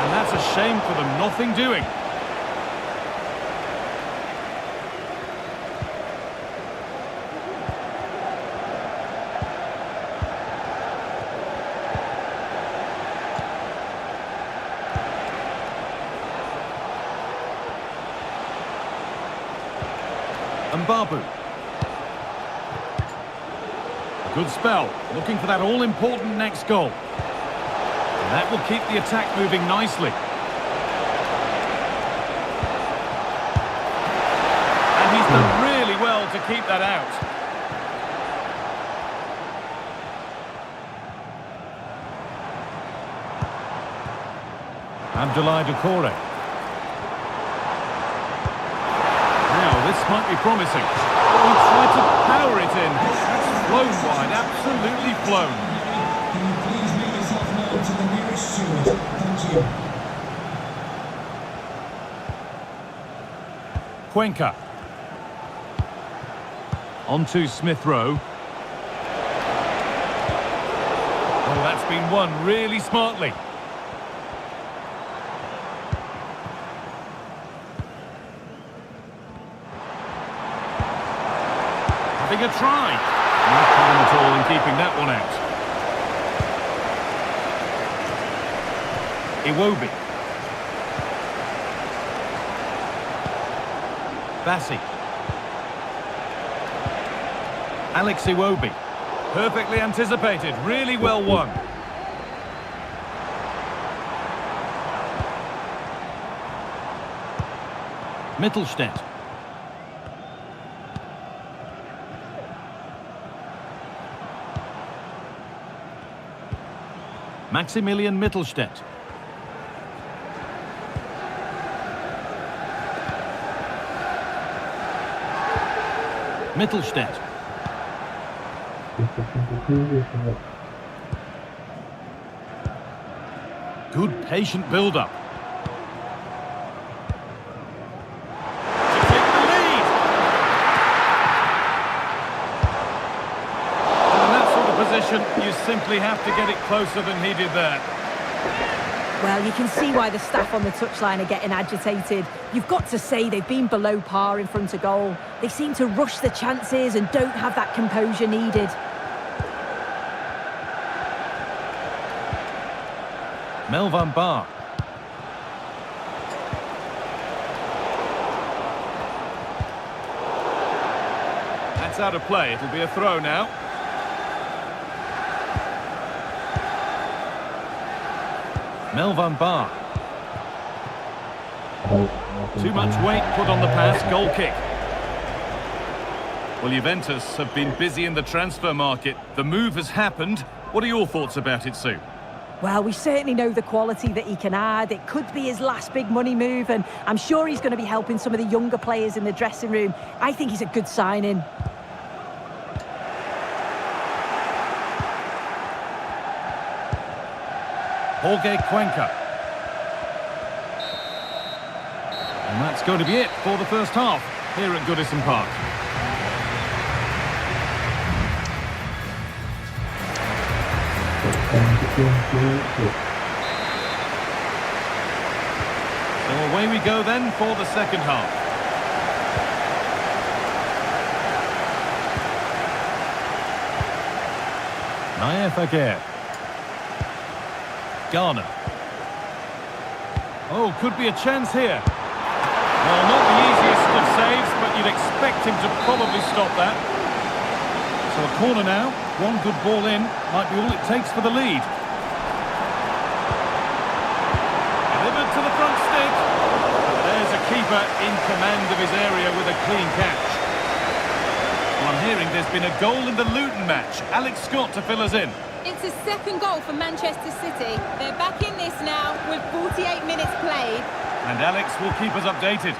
And that's a shame for them, nothing doing. Mbabu. Good spell, looking for that all-important next goal. And that will keep the attack moving nicely. And he's done really well to keep that out. Abdoulaye Doucouré. This might be promising. He tried to power it in. That's flown wide, absolutely flown. Can you please make yourself known to the nearest steward? Thank you. Cuenca. On to Smith Rowe. Oh, that's been won really smartly. Having a try. No problem at all in keeping that one out. Iwobi. Bassi. Alex Iwobi. Perfectly anticipated, really well won. Mittelstädt. Maximilian Mittelstädt. Mittelstädt. Good patient build-up. To take the lead. And in that sort of position, you simply have to get it closer than he did there. Well, you can see why the staff on the touchline are getting agitated. You've got to say they've been below par in front of goal. They seem to rush the chances and don't have that composure needed. Melvan Bar. That's out of play. It'll be a throw now. Melvan Bar. Too much weight put on the pass. Goal kick. Well, Juventus have been busy in the transfer market. The move has happened. What are your thoughts about it, Sue? Well, we certainly know the quality that he can add. It could be his last big money move, and I'm sure he's going to be helping some of the younger players in the dressing room. I think he's a good signing. Jorge Cuenca. And that's going to be it for the first half here at Goodison Park. So away we go then for the second half. Naif Aguirre. Garner. Oh, could be a chance here. Well, not the easiest of saves, but you'd expect him to probably stop that. So a corner now. One good ball in might be all it takes for the lead. Delivered to the front stick. There's a keeper. goalkeeper in command of his area with a clean catch. Well, I'm hearing there's been a goal in the Luton match. Alex Scott to fill us in. It's a second goal for Manchester City. They're back in this now with 48 minutes played. And Alex will keep us updated.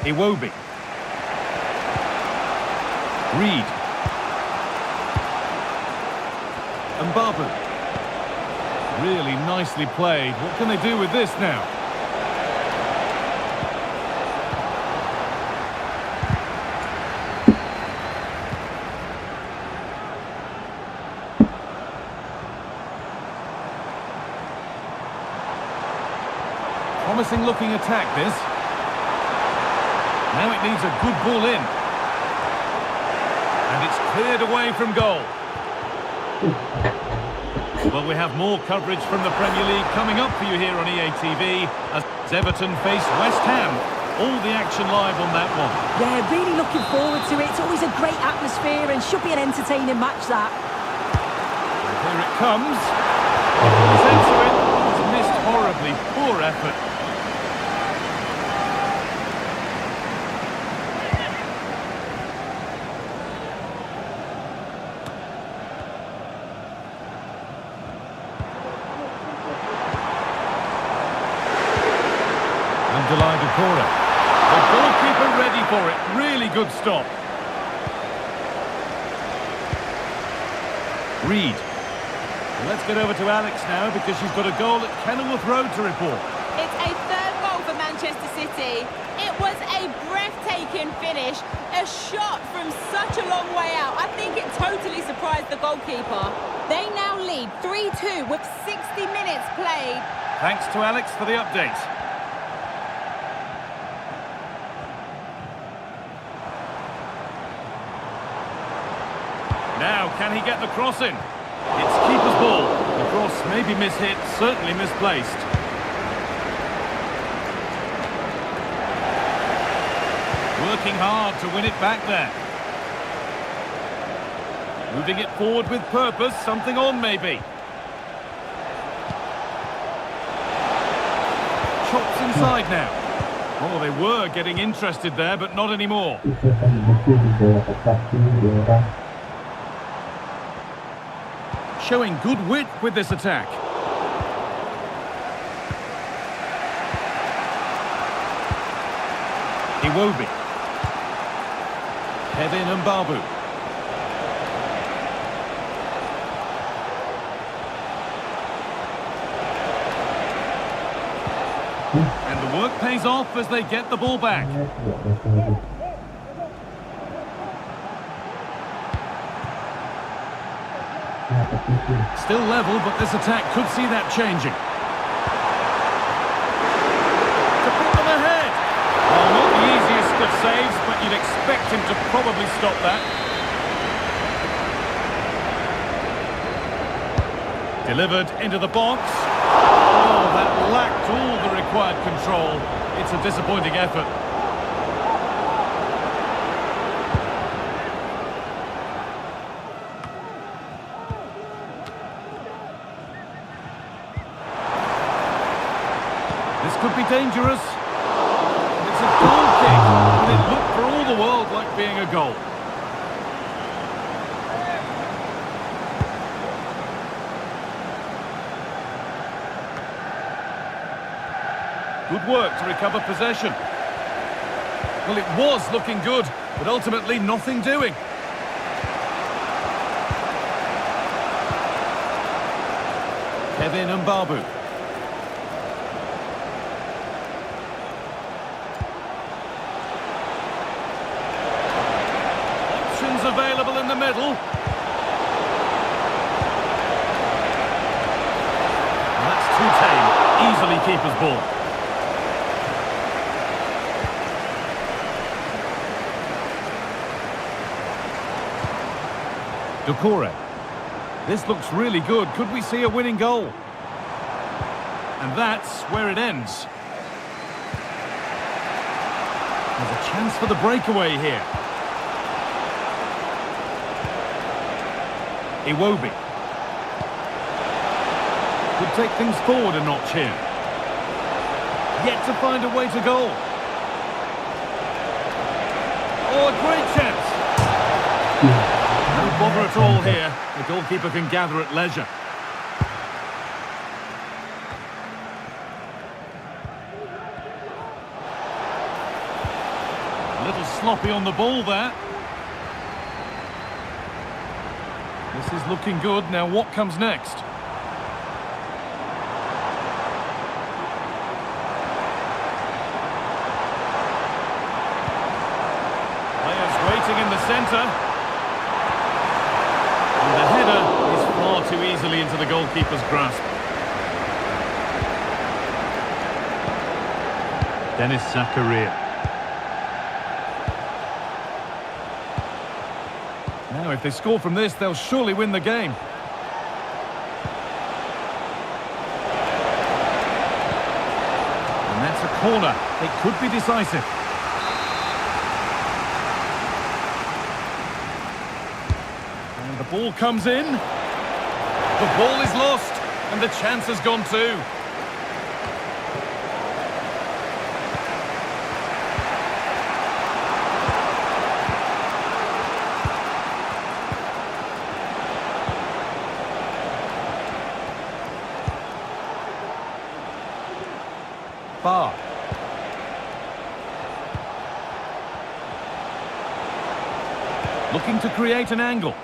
Iwobi. Reed. And Babu. Really nicely played. What can they do with this now? Promising looking attack, this. Now it needs a good ball in. And it's cleared away from goal. Well, we have more coverage from the Premier League coming up for you here on EA TV as Everton face West Ham. All the action live on that one. Yeah, really looking forward to it. It's always a great atmosphere and should be an entertaining match, that. And here it comes. He's into it. He's missed horribly. Poor effort. The goalkeeper ready for it. Really good stop. Reed. Let's get over to Alex now because she's got a goal at Kenilworth Road to report. It's a third goal for Manchester City. It was a breathtaking finish. A shot from such a long way out. I think it totally surprised the goalkeeper. They now lead 3-2 with 60 minutes played. Thanks to Alex for the update. Now, can he get the cross in? It's keeper's ball. The cross may be mishit, certainly misplaced. Working hard to win it back there. Moving it forward with purpose, something on maybe. Chops inside now. Oh, they were getting interested there, but not anymore. Showing good wit with this attack. Iwobi. Kevin and Babu. And the work pays off as they get the ball back. Still level, but this attack could see that changing. To put them ahead. Well, not the easiest of saves, but you'd expect him to probably stop that. Delivered into the box. Oh, that lacked all the required control. It's a disappointing effort. This could be dangerous. It's a goal kick, but it looked for all the world like being a goal. Good work to recover possession. Well, it was looking good, but ultimately nothing doing. Kevin and Babu. Available in the middle. That's too tame. Easily keeper's ball. Doucouré. This looks really good. Could we see a winning goal? And that's where it ends. There's a chance for the breakaway here. Iwobi. Could take things forward a notch here. Yet to find a way to goal. Oh, a great chance. No bother at all here. The goalkeeper can gather at leisure. A little sloppy on the ball there. This is looking good. Now what comes next? Players waiting in the centre. And the header is far too easily into the goalkeeper's grasp. Dennis Zakaria. Now, if they score from this, they'll surely win the game. And that's a corner. It could be decisive. And the ball comes in. The ball is lost, and the chance has gone too. Bar. Looking to create an angle.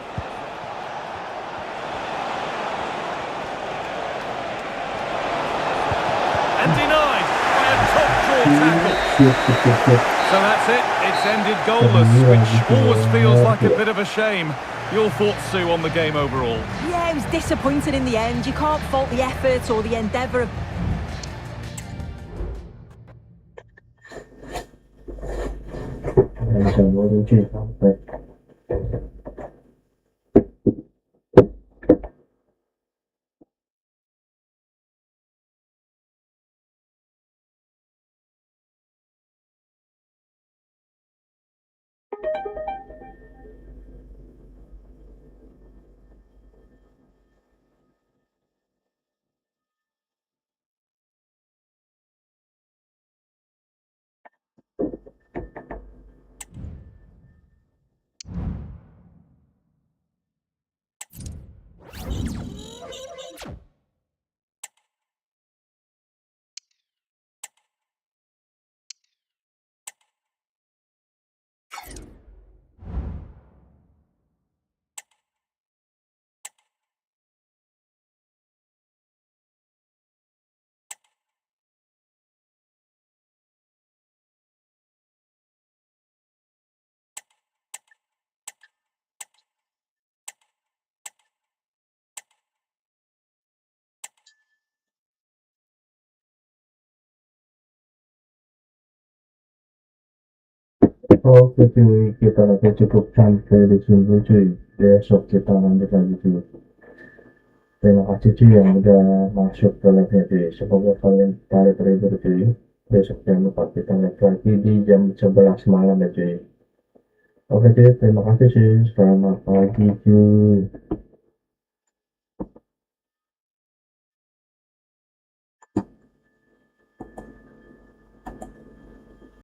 And denied by a top-draw tackle. So that's it. It's ended goalless, which always feels like a bit of a shame. Your thoughts, Sue, on the game overall? Yeah, it was disappointing in the end. You can't fault the effort or the endeavour of... Oke cuy, kita lagi cukup sampai di sini cuy. Besok kita lanjut lagi cuy. Terima kasih cuy yang udah masuk ke live-nya cuy. Semoga kalian terhibur cuy. Besok jangan lupa kita live lagi di jam 11 malam ya cuy. Oke cuy, terima kasih cuy. Selamat pagi cuy.